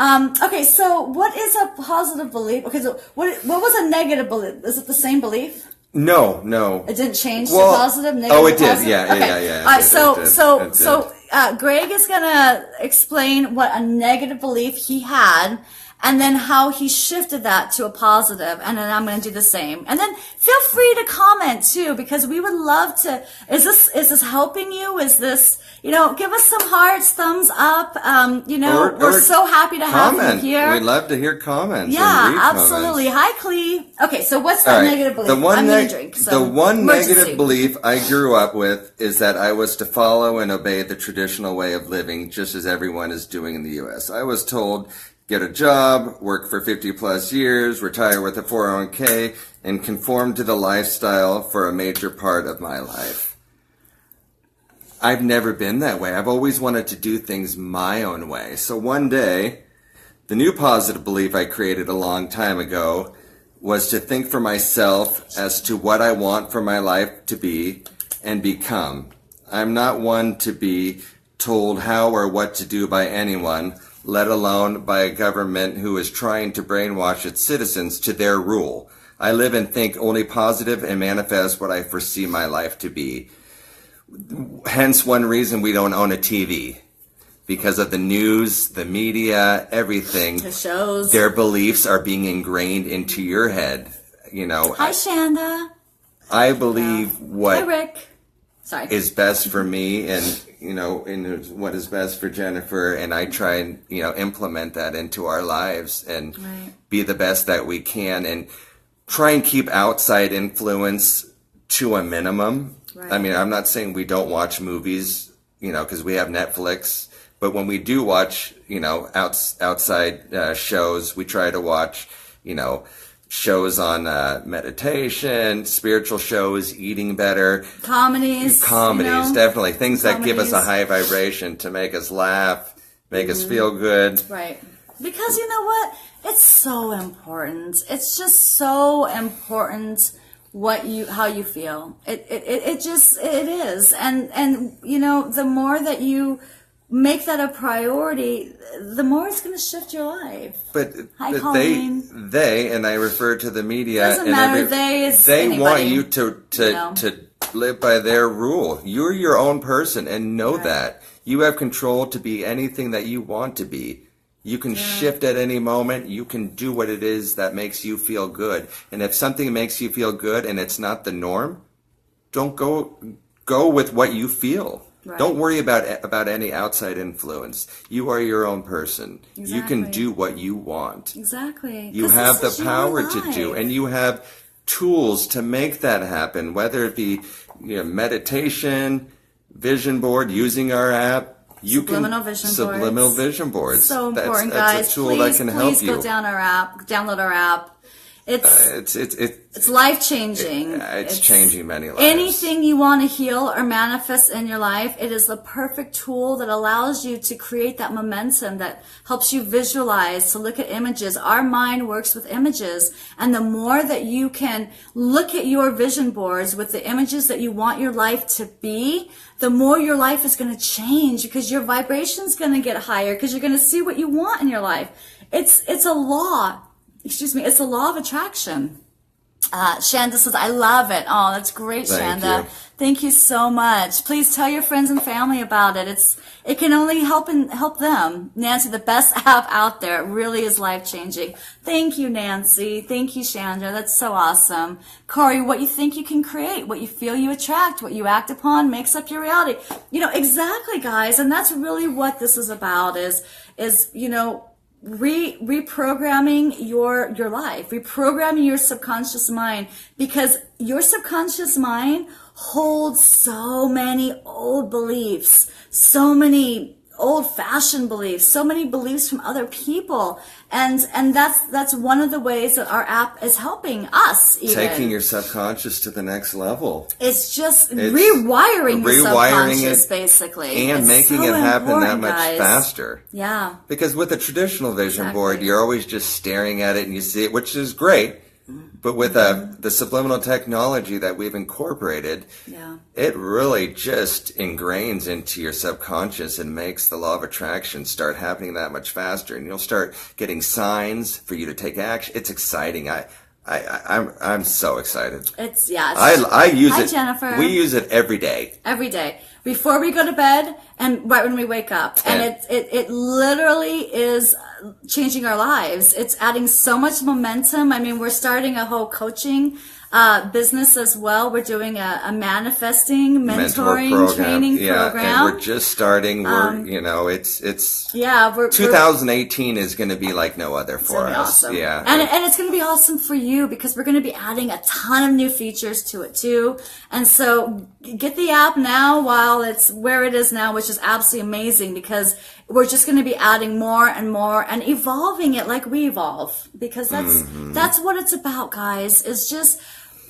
Okay. So what is a positive belief? Okay. So what was a negative belief? Is it the same belief? No. It didn't change to positive, negative. Oh, it did. Positive? Yeah. Okay. Yeah. All right. It So Greg is gonna explain what a negative belief he had, and then how he shifted that to a positive, and then I'm gonna do the same. And then feel free to comment too, because we would love to. Is this helping you? Is this, give us some hearts, thumbs up. We're so happy to have you here. We'd love to hear comments. Yeah, and read absolutely. Comments. Hi, Clee. Okay, so what's that negative belief? I'm gonna drink. So the one emergency. negative belief I grew up with is that I was to follow and obey the traditional way of living, just as everyone is doing in the U.S. I was told, get a job, work for 50 plus years, retire with a 401k, and conform to the lifestyle for a major part of my life. I've never been that way. I've always wanted to do things my own way. So one day, the new positive belief I created a long time ago was to think for myself as to what I want for my life to be and become. I'm not one to be told how or what to do by anyone, let alone by a government who is trying to brainwash its citizens to their rule. I live and think only positive and manifest what I foresee my life to be. Hence one reason we don't own a TV. Because of the news, the media, everything. The shows. Their beliefs are being ingrained into your head. Hi, Shanda. I believe what Hi, Rick. Sorry. is best for me and what is best for Jennifer, and I try and implement that into our lives and be the best that we can, and try and keep outside influence to a minimum. I mean, I'm not saying we don't watch movies, because we have Netflix, but when we do watch outside shows, we try to watch shows on meditation, spiritual shows, eating better. Comedies, definitely. Things that give us a high vibration to make us laugh, make us feel good. Right. Because you know what? It's so important. It's just so important how you feel. It is. And the more that you make that a priority, the more it's going to shift your life. But Colleen. they, and I refer to the media, Doesn't matter. They want you to live by their rule. You're your own person, and know that you have control to be anything that you want to be. You can shift at any moment. You can do what it is that makes you feel good. And if something makes you feel good and it's not the norm, don't go with what you feel. Right. Don't worry about any outside influence. You are your own person. Exactly. You can do what you want. Exactly. You have the power to do, and you have tools to make that happen, whether it be meditation, vision board, using our app. Subliminal vision boards. So important, guys. That's a tool that can help you. Please go down our app, download our app. It's life-changing. It's changing many lives. Anything you want to heal or manifest in your life, it is the perfect tool that allows you to create that momentum, that helps you visualize, to look at images. Our mind works with images. And the more that you can look at your vision boards with the images that you want your life to be, the more your life is going to change, because your vibration's going to get higher, because you're going to see what you want in your life. It's a law. It's a law of attraction. Shanda says, I love it. Oh, that's great, Shanda. Thank you so much. Please tell your friends and family about it. It can only help them. Nancy, the best app out there. It really is life-changing. Thank you, Nancy. Thank you, Shanda. That's so awesome. Corey, what you think you can create, what you feel you attract, what you act upon makes up your reality. Exactly, guys. And that's really what this is about, is reprogramming your life, reprogramming your subconscious mind, because your subconscious mind holds so many old beliefs, so many old-fashioned beliefs, so many beliefs from other people, and that's one of the ways that our app is helping us. Even taking your subconscious to the next level. It's rewiring the subconscious, basically, and making it happen that much faster. Yeah, because with a traditional vision board, you're always just staring at it and you see it, which is great. But with the subliminal technology that we've incorporated, it really just ingrains into your subconscious and makes the law of attraction start happening that much faster. And you'll start getting signs for you to take action. It's exciting. I'm so excited. I use it. Jennifer. We use it every day. Every day. Before we go to bed and right when we wake up. And it literally is changing our lives. It's adding so much momentum. I mean, we're starting a whole coaching business as well. We're doing a manifesting, mentoring, training program. And we're just starting. It's 2018 is going to be like no other for us. Awesome. Yeah. And it's going to be awesome for you, because we're going to be adding a ton of new features to it too. And so get the app now while it's where it is now, which is absolutely amazing, because we're just going to be adding more and more and evolving it like we evolve, because that's what it's about, guys. It's just,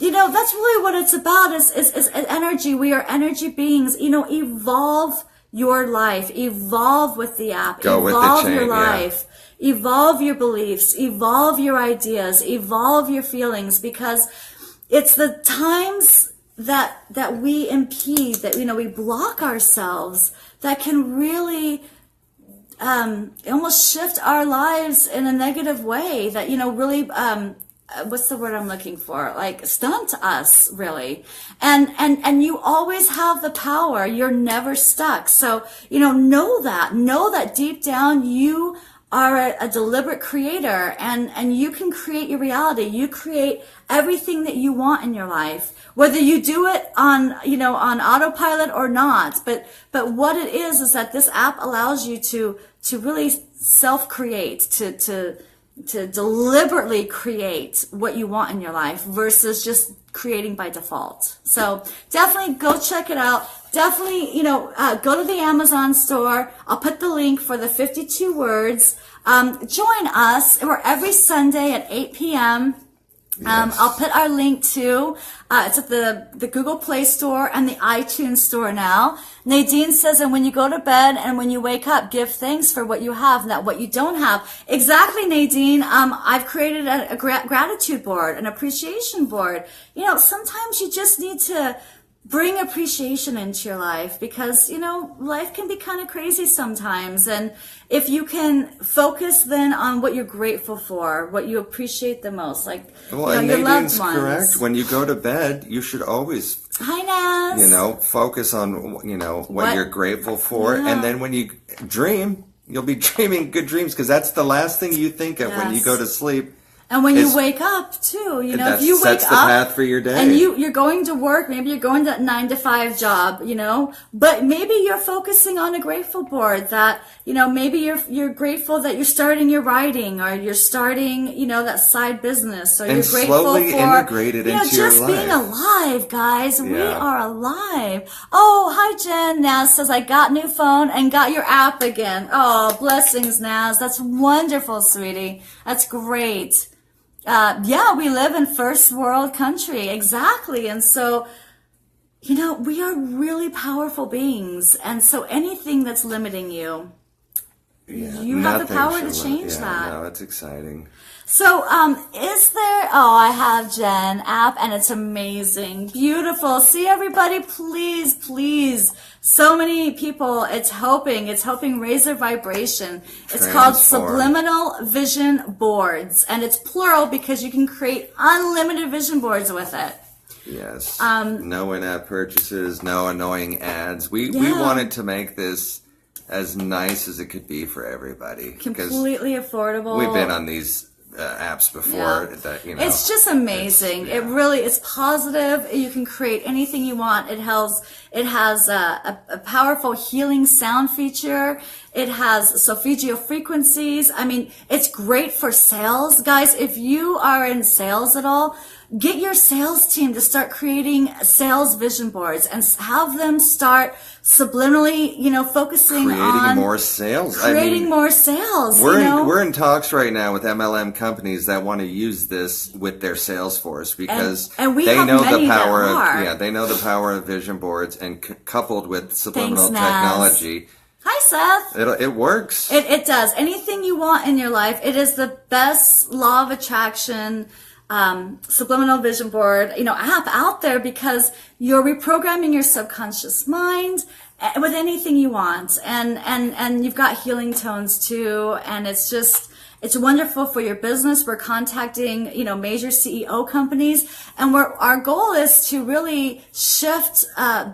that's really what it's about, is energy. We are energy beings. Evolve your life. Evolve with the app. Evolve your life. Evolve your beliefs. Evolve your ideas. Evolve your feelings, because it's the times that we impede, that, we block ourselves, that can really almost shift our lives in a negative way, that, really, what's the word I'm looking for? Like, stunt us, really. And you always have the power. You're never stuck. So, know that deep down you are a deliberate creator, and you can create your reality. You create everything that you want in your life, whether you do it on autopilot or not. But what it is that this app allows you to really self-create, to deliberately create what you want in your life, versus just creating by default. So definitely go check it out. Definitely, go to the Amazon store. I'll put the link for the 52 words. Join us. We're every Sunday at 8 p.m. I'll put our link to, it's at the Google Play Store and the iTunes Store now. Nadine says, and when you go to bed and when you wake up, give thanks for what you have, not what you don't have. Exactly, Nadine. I've created a gratitude board, an appreciation board. Sometimes you just need to bring appreciation into your life, because, life can be kind of crazy sometimes. And if you can focus then on what you're grateful for, what you appreciate the most, like, and your Nadine's loved ones. Correct. When you go to bed, you should always, hi, Naz. Focus on, what you're grateful for. Yeah. And then when you dream, you'll be dreaming good dreams, because that's the last thing you think of when you go to sleep. And when you wake up too, if you wake up, sets the path for your day. And you're going to work, maybe you're going to that 9-to-5 job, but maybe you're focusing on a grateful board that, maybe you're grateful that you're starting your writing, or you're starting, that side business, or you're grateful slowly for integrate it into your just life. Being alive, guys. Yeah. We are alive. Oh, hi, Jen. Naz says, I got new phone and got your app again. Oh, blessings, Naz. That's wonderful, sweetie. That's great. Yeah, we live in first world country. Exactly. And so, we are really powerful beings. And so anything that's limiting you, you have the power to change that. No, it's exciting. So, I have Jen app and it's amazing. Beautiful. See everybody, please, please. So many people, it's helping raise their vibration. It's called Subliminal Vision Boards, and it's plural because you can create unlimited vision boards with it. Yes. No in-app purchases, no annoying ads. We wanted to make this as nice as it could be for everybody. Completely affordable. We've been on these apps before that it's just amazing. It really is positive. You can create anything you want. It has a powerful healing sound feature. It has solfeggio frequencies. I mean, it's great for sales, guys. If you are in sales at all, get your sales team to start creating sales vision boards and have them start subliminally, focusing on more sales. Creating more sales. We're in talks right now with MLM companies that want to use this with their sales force because and we they have know many the power that are. they know the power of vision boards, and coupled with subliminal Thanks, Naz. technology. Hi, Seth. It works. It does. Anything you want in your life, it is the best law of attraction. Subliminal vision board, app out there because you're reprogramming your subconscious mind with anything you want. And you've got healing tones too. And it's wonderful for your business. We're contacting, major CEO companies, and our goal is to really shift,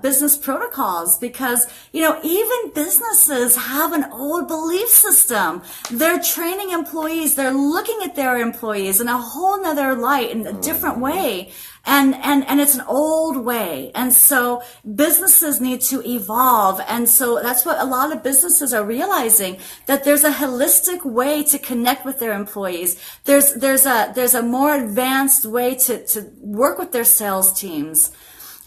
business protocols because, even businesses have an old belief system. They're training employees. They're looking at their employees in a whole nother light, in a different way. And it's an old way. And so businesses need to evolve. And so that's what a lot of businesses are realizing, that there's a holistic way to connect with their employees. There's a more advanced way to work with their sales teams.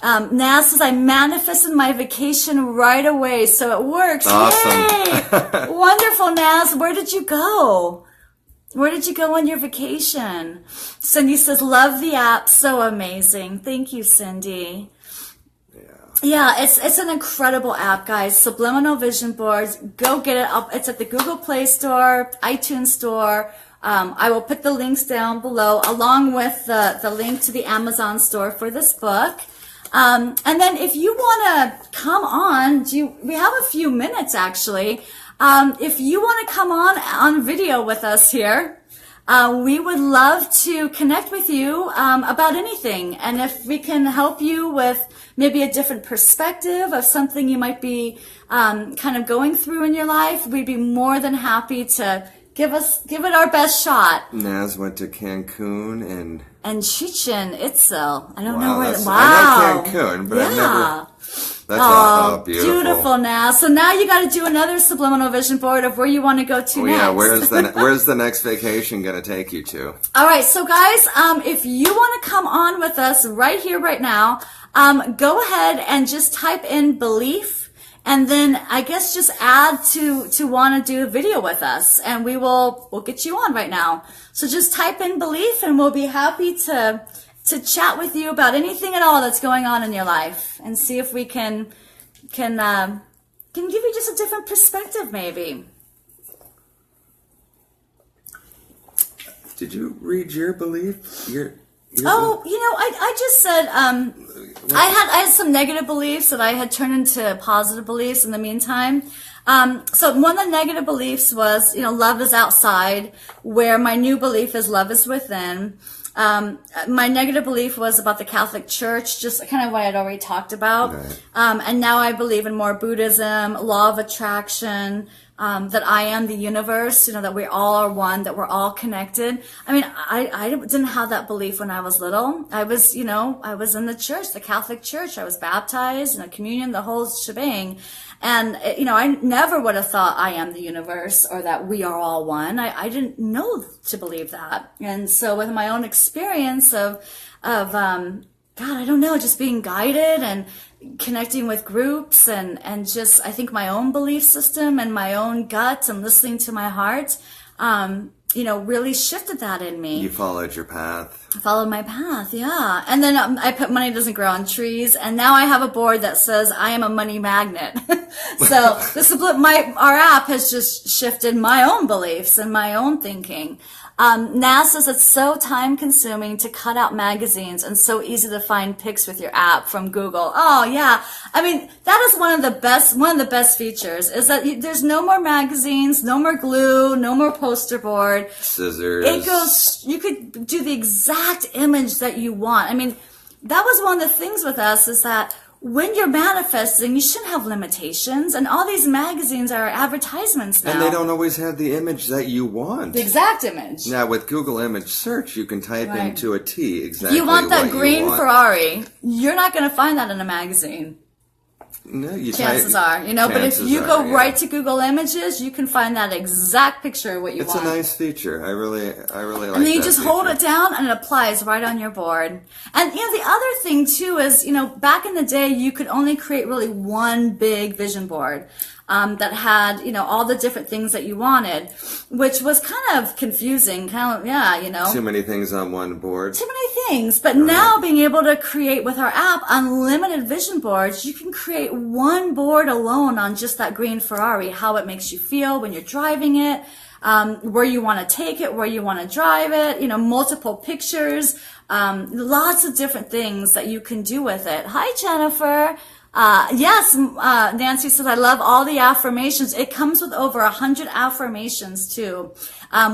Naz says, I manifested my vacation right away. So it works. Awesome. Yay! Wonderful, Naz. Where did you go? Where did you go on your vacation? Cindy says, love the app. So amazing. Thank you, Cindy. Yeah, it's an incredible app, guys. Subliminal Vision Boards. Go get it. It's at the Google Play Store, iTunes Store. I will put the links down below along with the link to the Amazon store for this book. And then if you want to come on, we have a few minutes actually. If you want to come on video with us here, we would love to connect with you about anything. And if we can help you with maybe a different perspective of something you might be kind of going through in your life, we'd be more than happy to give it our best shot. Naz went to Cancun and Chichen Itzel. I don't know where. Wow. I know Cancun, but I've never. That's beautiful. Beautiful, Naz. So now you got to do another subliminal vision board of where you want to go to next. Yeah, where's the next vacation going to take you to? All right, so guys, if you want to come on with us right here, right now, go ahead and just type in belief, and then I guess just add to want to do a video with us, and we'll get you on right now. So just type in belief, and we'll be happy to chat with you about anything at all that's going on in your life, and see if we can give you just a different perspective, maybe. Did you read your belief? I just said I had some negative beliefs that I had turned into positive beliefs in the meantime. So one of the negative beliefs was, love is outside, where my new belief is love is within. My negative belief was about the Catholic Church, just kind of what I'd already talked about. Right. And now I believe in more Buddhism, law of attraction, that I am the universe, that we all are one, that we're all connected. I mean, I didn't have that belief when I was little. I was in the church, the Catholic Church. I was baptized, communion, the whole shebang. And, I never would have thought I am the universe or that we are all one. I didn't know to believe that. And so with my own experience of God, I don't know, just being guided and connecting with groups and just, I think my own belief system and my own gut and listening to my heart, really shifted that in me. You followed your path. I followed my path, yeah. And then I put money doesn't grow on trees, and now I have a board that says I am a money magnet. So our app has just shifted my own beliefs and my own thinking. NASA says it's so time consuming to cut out magazines and so easy to find pics with your app from Google. Oh yeah. I mean, that is one of the best features is that there's no more magazines, no more glue, no more poster board. Scissors. You could do the exact image that you want. I mean, that was one of the things with us is that when you're manifesting, you shouldn't have limitations. And all these magazines are advertisements now. And they don't always have the image that you want. The exact image. Now, with Google image search, you can type into a T exactly if you want that what green you want. Ferrari, you're not going to find that in a magazine. No, chances are, but if you go right to Google Images, you can find that exact picture of what you want. It's a nice feature. I really like that. And then you just hold it down and it applies right on your board. And the other thing too is, back in the day, you could only create really one big vision board. That had, all the different things that you wanted, which was kind of confusing, Too many things on one board. Too many things. But now being able to create with our app unlimited vision boards, you can create one board alone on just that green Ferrari, how it makes you feel when you're driving it, where you want to take it, where you want to drive it, multiple pictures, lots of different things that you can do with it. Hi, Jennifer. Yes, Nancy says, I love all the affirmations. It comes with over 100 affirmations too,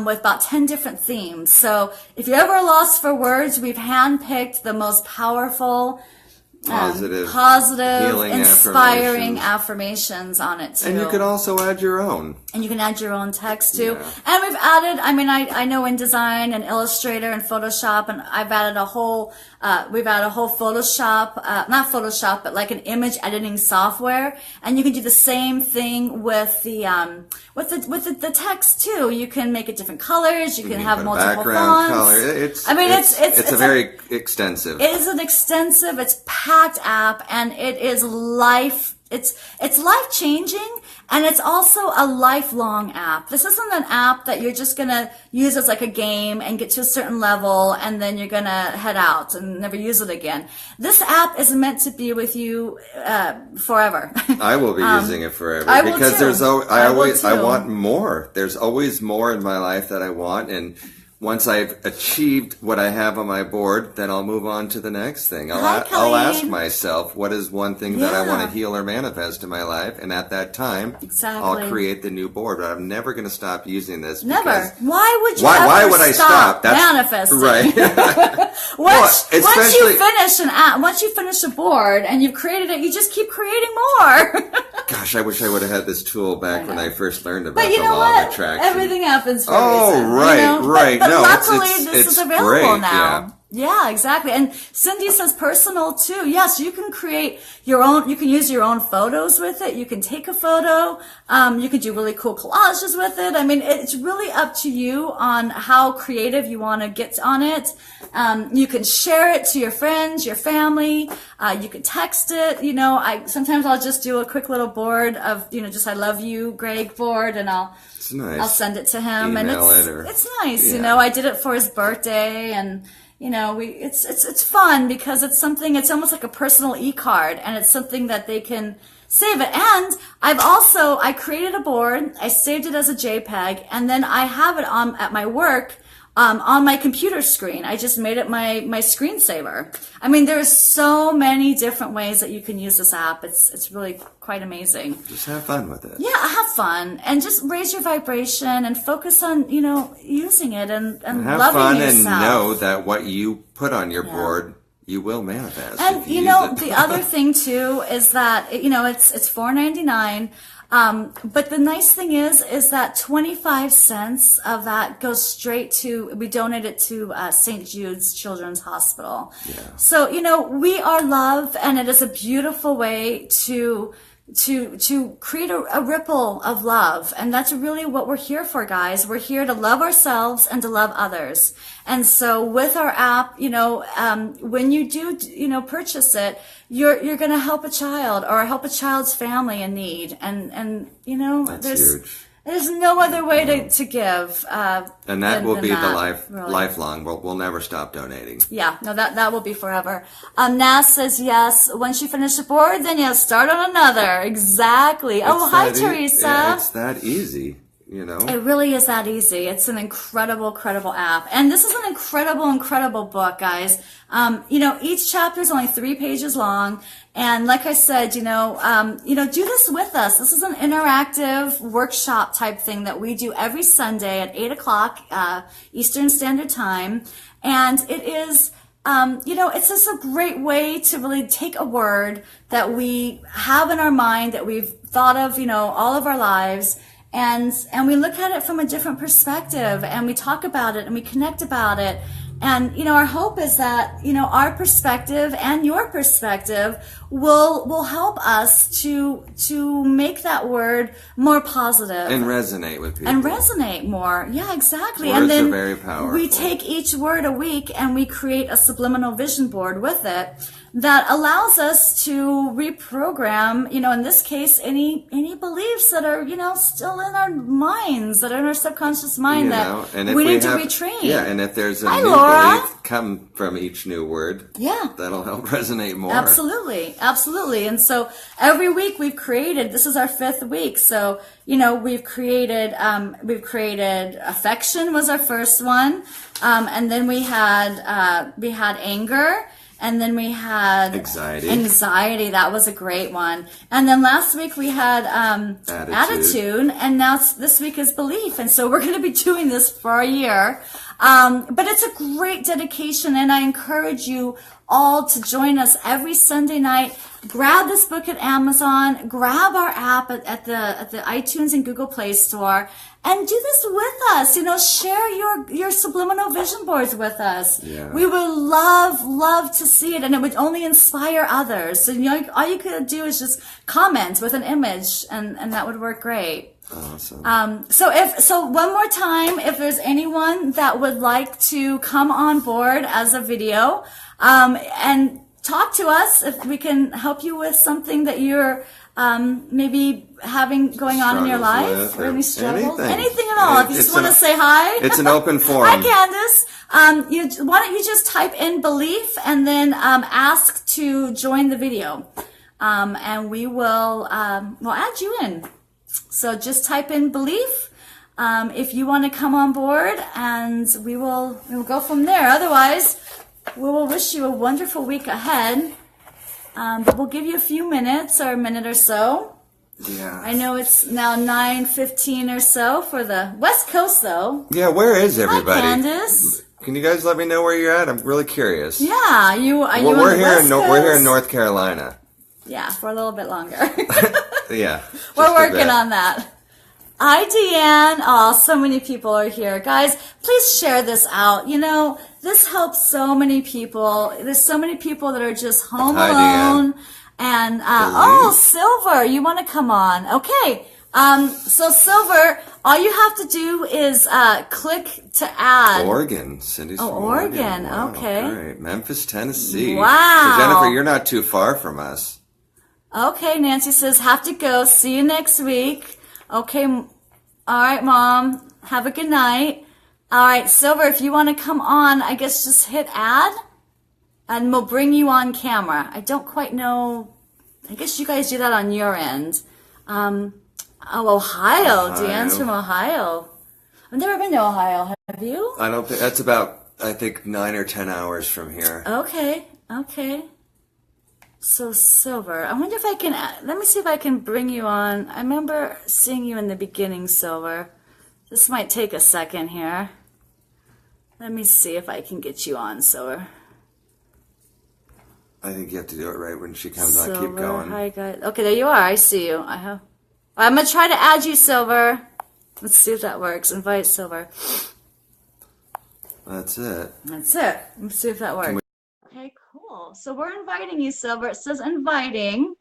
with about 10 different themes. So if you're ever lost for words, we've handpicked the most powerful, positive, inspiring affirmations on it too. And you could also add your own. And you can add your own text too. Yeah. And we've added, I know InDesign and Illustrator and Photoshop, and I've added we've added a whole Photoshop, not Photoshop, but like an image editing software. And you can do the same thing with the text too. You can make it different colors. You can have multiple background fonts. color. It's a very extensive. It is an extensive, it's packed app, and it is it's life changing, and it's also a lifelong app. This isn't an app that you're just gonna use as like a game and get to a certain level and then you're gonna head out and never use it again. This app is meant to be with you forever. I will be using it forever because I want more. There's always more in my life that I want, and once I've achieved what I have on my board, then I'll move on to the next thing. I'll ask myself, what is one thing that I want to heal or manifest in my life? And at that time, I'll create the new board. But I'm never going to stop using this. Never. Why would you ever stop manifesting? Right. Once you finish a board and you've created it, you just keep creating more. Gosh, I wish I would have had this tool back when I first learned about the law of attraction. Everything happens for a reason. Right. But luckily, this is available great, now. Yeah, exactly. And Cindy says personal too. Yes, you can create your own, you can use your own photos with it. You can take a photo. You can do really cool collages with it. I mean, it's really up to you on how creative you want to get on it. You can share it to your friends, your family. You can text it. Sometimes I'll just do a quick little board of, just I love you, Greg board, and I'll send it to him. Email and it's nice. I did it for his birthday, and it's fun because it's almost like a personal e-card, and it's something that they can save it. And I created a board, I saved it as a JPEG, and then I have it at my work, on my computer screen. I just made it my screensaver. I mean, there's so many different ways that you can use this app. It's really quite amazing. Just have fun with it. Yeah, have fun and just raise your vibration and focus on, using it and have loving fun yourself. And know that what you put on your board, you will manifest. And the other thing too is that it's $4.99. But the nice thing is that 25 cents of that goes straight we donate it to St. Jude's Children's Hospital. Yeah. So, we are love, and it is a beautiful way to create a ripple of love. And that's really what we're here for, guys. We're here to love ourselves and to love others. And so with our app, when you do, purchase it, you're going to help a child or help a child's family in need. And that's huge. There's no other way to give. And that will be the really. lifelong. We'll never stop donating. Yeah, no, that will be forever. Nas says yes. Once you finish a board, then you start on another. Exactly. Hi, Teresa. Yeah, it's that easy. You know, it really is that easy. It's an incredible app. And this is an incredible book, guys. Each chapter is only 3 pages long. And like I said, do this with us. This is an interactive workshop type thing that we do every Sunday at 8 o'clock, Eastern Standard Time. And it is, it's just a great way to really take a word that we have in our mind, that we've thought of, all of our lives. And we look at it from a different perspective, and we talk about it, and we connect about it. And, our hope is that, our perspective and your perspective will help us to make that word more positive. And resonate with people. And resonate more. Yeah, exactly. Words and then are very powerful. We take each word a week and we create a subliminal vision board with it that allows us to reprogram, in this case, any beliefs that are, still in our minds, that are in our subconscious mind and we need to retrain. Yeah, and if there's a Hi, new Laura. belief come from each new word, that'll help resonate more. Absolutely. And so every week we've created, this is our 5th week. So, we've created affection was our first one. And then we had anger. And then we had anxiety. That was a great one. And then last week we had attitude. And now this week is belief. And so we're going to be doing this for a year. But it's a great dedication, and I encourage you all to join us every Sunday night. Grab this book at Amazon, grab our app at the iTunes and Google Play Store, and do this with us. Share your subliminal vision boards with us. Yeah. We would love to see it, and it would only inspire others. So all you could do is just comment with an image, and that would work great. Awesome. So one more time, if there's anyone that would like to come on board as a video, and talk to us, if we can help you with something that you're maybe having going on in your life, or any struggles, anything at all. If you just want to say hi, it's an open forum. Hi, Candace. Why don't you just type in belief and then ask to join the video, and we'll add you in. So just type in belief if you want to come on board, and we'll go from there. Otherwise, we will wish you a wonderful week ahead. But we'll give you a few minutes, or a minute or so. Yeah. I know it's now 9:15 or so for the West Coast, though. Yeah, where is everybody? Hi, Candace. Can you guys let me know where you're at? I'm really curious. Yeah, we're here in North Carolina. Yeah, for a little bit longer. Yeah. We're working on that. Hi, Deanne. Oh, so many people are here. Guys, please share this out. This helps so many people. There's so many people that are just home alone. Deanne. And, Silver, you want to come on. Okay. So Silver, all you have to do is, click to add. Oregon. Cindy's from Oregon. Wow. Okay. All right. Memphis, Tennessee. Wow. So Jennifer, you're not too far from us. Okay, Nancy says, have to go. See you next week. Okay. All right, Mom. Have a good night. All right, Silver, if you want to come on, I guess just hit add, and we'll bring you on camera. I don't quite know. I guess you guys do that on your end. Ohio. Deanne's from Ohio. I've never been to Ohio. Have you? I don't think that's about, 9 or 10 hours from here. Okay. So Silver, I wonder if I can, let me see if I can bring you on. I remember seeing you in the beginning, Silver. This might take a second here. Let me see if I can get you on, Silver. I think you have to do it right when she comes on. Keep going. Hi, guys. Okay, there you are. I see you. I'm going to try to add you, Silver. Let's see if that works. Invite Silver. That's it. Let's see if that works. Okay, cool. So we're inviting you, Silver. It says inviting.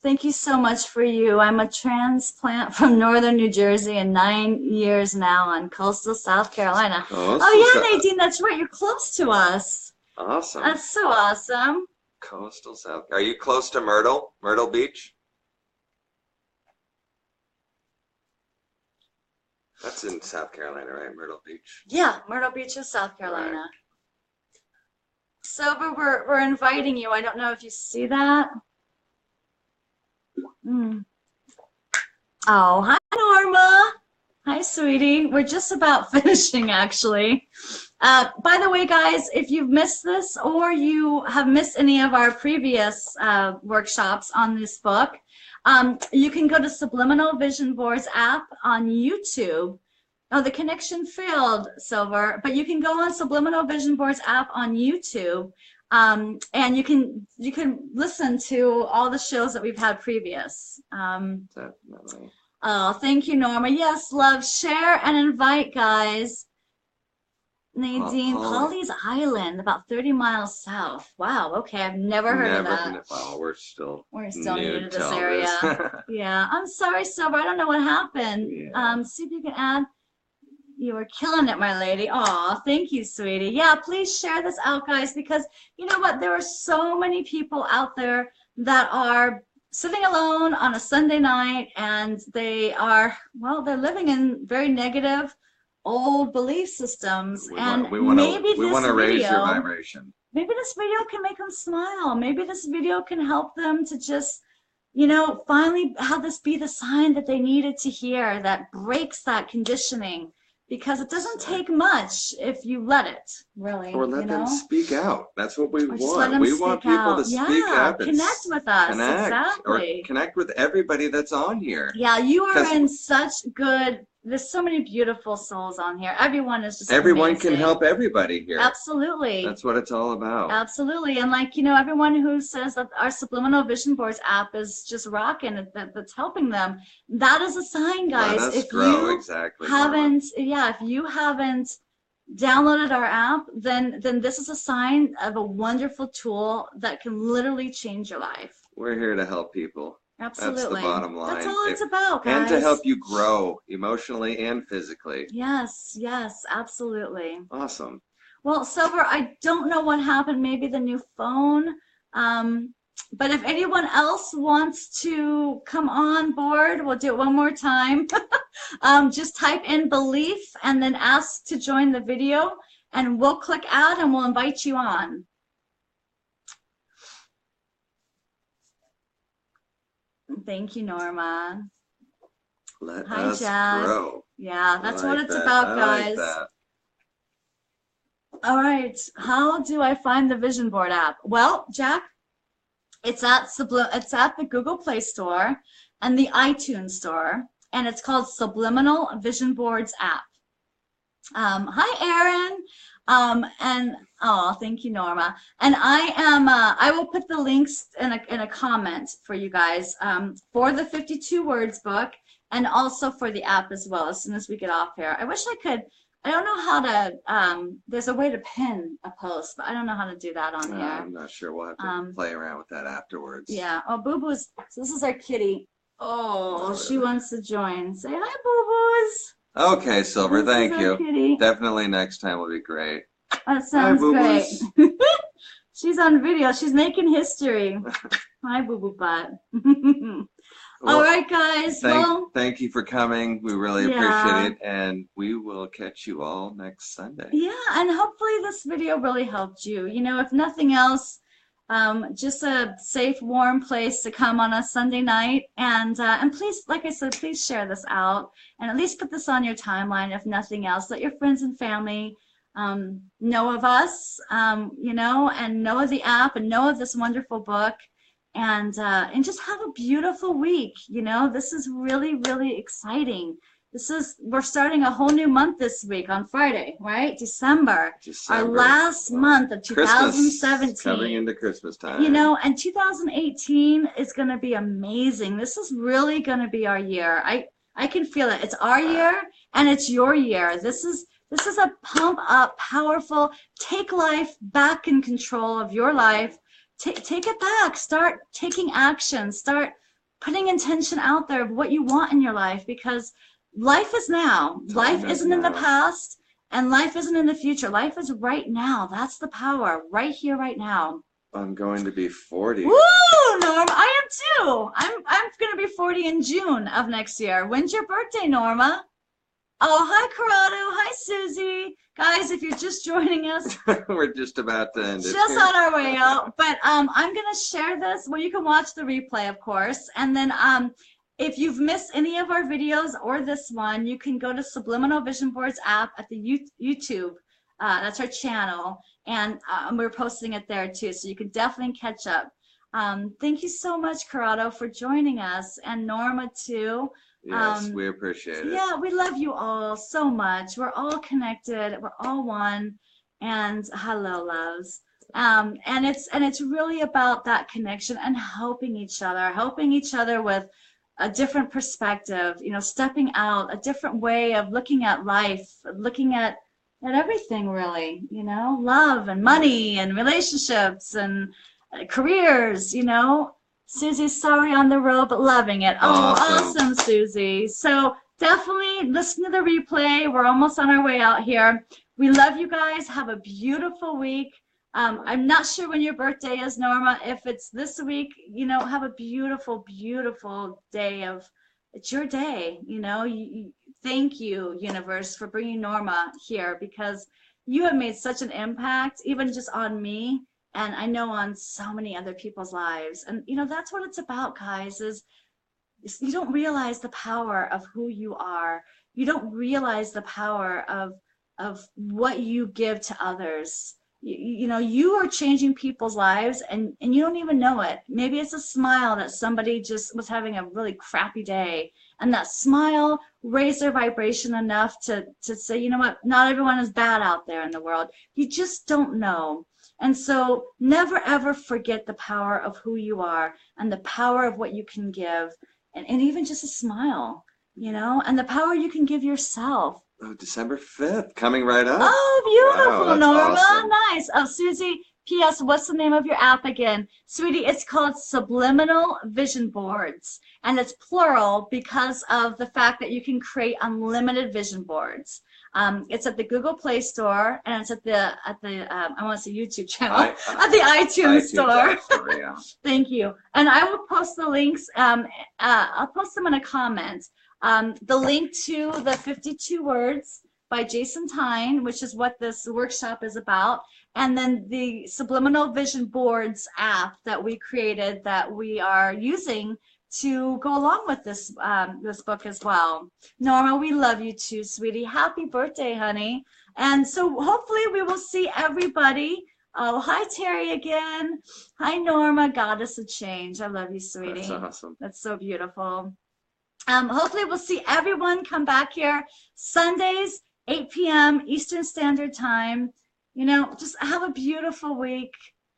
Thank you so much for you. I'm a transplant from northern New Jersey and 9 years now on coastal South Carolina. Oh yeah, Nadine, that's right. You're close to us. Awesome. That's so awesome. Coastal South. Are you close to Myrtle Beach? That's in South Carolina, right? Myrtle Beach. Yeah, Myrtle Beach is South Carolina. Right. Silver, we're inviting you. I don't know if you see that. Oh, hi, Norma. Hi, sweetie. We're just about finishing, actually. By the way, guys, if you've missed this or you have missed any of our previous workshops on this book, you can go to Subliminal Vision Boards app on YouTube. Oh, the connection failed, Silver, but you can go on Subliminal Vision Boards app on YouTube, and you can listen to all the shows that we've had previous. Definitely. Oh, thank you, Norma. Yes, love, share and invite, guys. Nadine, Polly's Island, about 30 miles south. Wow, okay, I've never heard of that. Well, we're still new to this area. Yeah, I'm sorry, Silver, I don't know what happened. Yeah. See if you can add. You were killing it, my lady. Aw, thank you, sweetie. Yeah, please share this out, guys, because you know what? There are so many people out there that are sitting alone on a Sunday night, and they are, well, they're living in very negative old belief systems. We want to raise your vibration. Maybe this video can make them smile. Maybe this video can help them to just, you know, finally have this be the sign that they needed to hear that breaks that conditioning. Because it doesn't take much if you let it, really. Or let them speak out. That's what we want. We want people to speak out. Connect with us. Exactly. Or connect with everybody that's on here. Yeah, you are in such good. There's so many beautiful souls on here. Everyone is just everyone amazing. Can help everybody here. Absolutely. That's what it's all about. Absolutely. And like, you know, everyone who says that our Subliminal Vision Boards app is just rocking, that's helping them, that is a sign, guys. Let us if grow, you exactly. haven't, if you haven't downloaded our app, then this is a sign of a wonderful tool that can literally change your life. We're here to help people. Absolutely. That's the bottom line. That's all it's about, guys. And to help you grow emotionally and physically. Yes, absolutely. Awesome. Well, Silver, I don't know what happened. Maybe the new phone. But if anyone else wants to come on board, we'll do it one more time. Just type in belief and then ask to join the video, and we'll click add and we'll invite you on. Thank you, Norma. Let Hi, us Jazz. grow. Yeah, that's what it's about, guys. All right, how do I find the Vision Board app? Well, Jack, it's at the Google Play Store and the iTunes Store, and it's called Subliminal Vision Boards app. Hi, Erin. And thank you, Norma. And I will put the links in a comment for you guys for the 52 words book and also for the app as well as soon as we get off here. I wish I could. I don't know how to, there's a way to pin a post, but I don't know how to do that on here. I'm not sure. We'll have to play around with that afterwards. Yeah. Oh, Boo Boo's, so this is our kitty. Oh, she wants to join. Say hi, Boo Boo's. Okay, Silver, thank you. Kitty. Definitely next time will be great. That sounds great. She's on video. She's making history. Hi, Boo Boo Butt. All right, guys. Thank you for coming. We really appreciate it, and we will catch you all next Sunday. Yeah, and hopefully this video really helped you. You know, if nothing else, just a safe, warm place to come on a Sunday night, and please, like I said, please share this out, and at least put this on your timeline. If nothing else, let your friends and family know of us, you know, and know of the app, and know of this wonderful book. And just have a beautiful week. You know, this is really, really exciting. We're starting a whole new month this week on Friday, right? December. Our last month of 2017. Christmas, coming into Christmas time. You know, and 2018 is going to be amazing. This is really going to be our year. I can feel it. It's our year and it's your year. This is a pump up, powerful, take life back in control of your life. Take it back. Start taking action. Start putting intention out there of what you want in your life, because life is now. Life isn't in the past, and life isn't in the future. Life is right now. That's the power, right here, right now. I'm going to be 40. Woo, Norma! I am too. I'm gonna be 40 in June of next year. When's your birthday, Norma? Oh, hi, Corrado. Hi, Susie. Guys, if you're just joining us, We're just about to end it just here. on our way out. But I'm gonna share this. Well, you can watch the replay, of course, and then if you've missed any of our videos or this one, you can go to Subliminal Vision Boards app at the YouTube. That's our channel, and we're posting it there too, so you can definitely catch up. Thank you so much, Corrado, for joining us, and Norma too. Yes, we appreciate it. Yeah, we love you all so much. We're all connected. We're all one. And hello, loves. And it's really about that connection and helping each other with a different perspective, you know, stepping out, a different way of looking at life, looking at everything really, you know, love and money and relationships and careers, you know. Susie's sorry on the road, but loving it. Oh, awesome, Susie. So definitely listen to the replay. We're almost on our way out here. We love you guys. Have a beautiful week. I'm not sure when your birthday is, Norma. If it's this week, you know, have a beautiful, beautiful day of, it's your day, you know. Thank you, universe, for bringing Norma here, because you have made such an impact, even just on me. And I know on so many other people's lives. And, you know, that's what it's about, guys, is you don't realize the power of who you are. You don't realize the power of what you give to others. You know, you are changing people's lives and you don't even know it. Maybe it's a smile that somebody just was having a really crappy day. And that smile raised their vibration enough to say, you know what, not everyone is bad out there in the world. You just don't know. And so never, ever forget the power of who you are and the power of what you can give, and even just a smile, you know, and the power you can give yourself. Oh, December 5th, coming right up. Oh, beautiful, wow, Norma. awesome. Nice. Oh, Susie, P.S., what's the name of your app again? Sweetie, it's called Subliminal Vision Boards, and it's plural because of the fact that you can create unlimited vision boards. It's at the Google Play Store, and it's at the I want to say YouTube channel, at the iTunes Store. Yeah. Thank you. And I will post the links. I'll post them in a comment. The link to the 52 Words by Jason Tyne, which is what this workshop is about, and then the Subliminal Vision Boards app that we created that we are using to go along with this this book as well. Norma, we love you too, sweetie. Happy birthday, honey. And so hopefully we will see everybody. Oh, hi, Terry again. Hi, Norma, Goddess of Change. I love you, sweetie. That's awesome. That's so beautiful. Hopefully we'll see everyone come back here Sundays, 8 p.m. Eastern Standard Time. You know, just have a beautiful week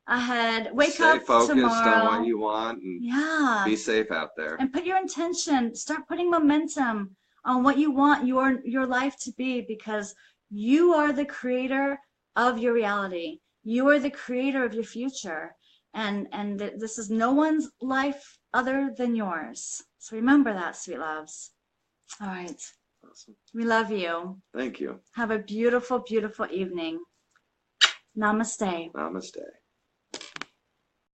ahead. Wake up tomorrow. Stay focused on what you want, and be safe out there. And put your intention. Start putting momentum on what you want your life to be, because you are the creator of your reality. You are the creator of your future, and this is no one's life other than yours. So remember that, sweet loves. All right. Awesome. We love you. Thank you. Have a beautiful, beautiful evening. Namaste. Namaste.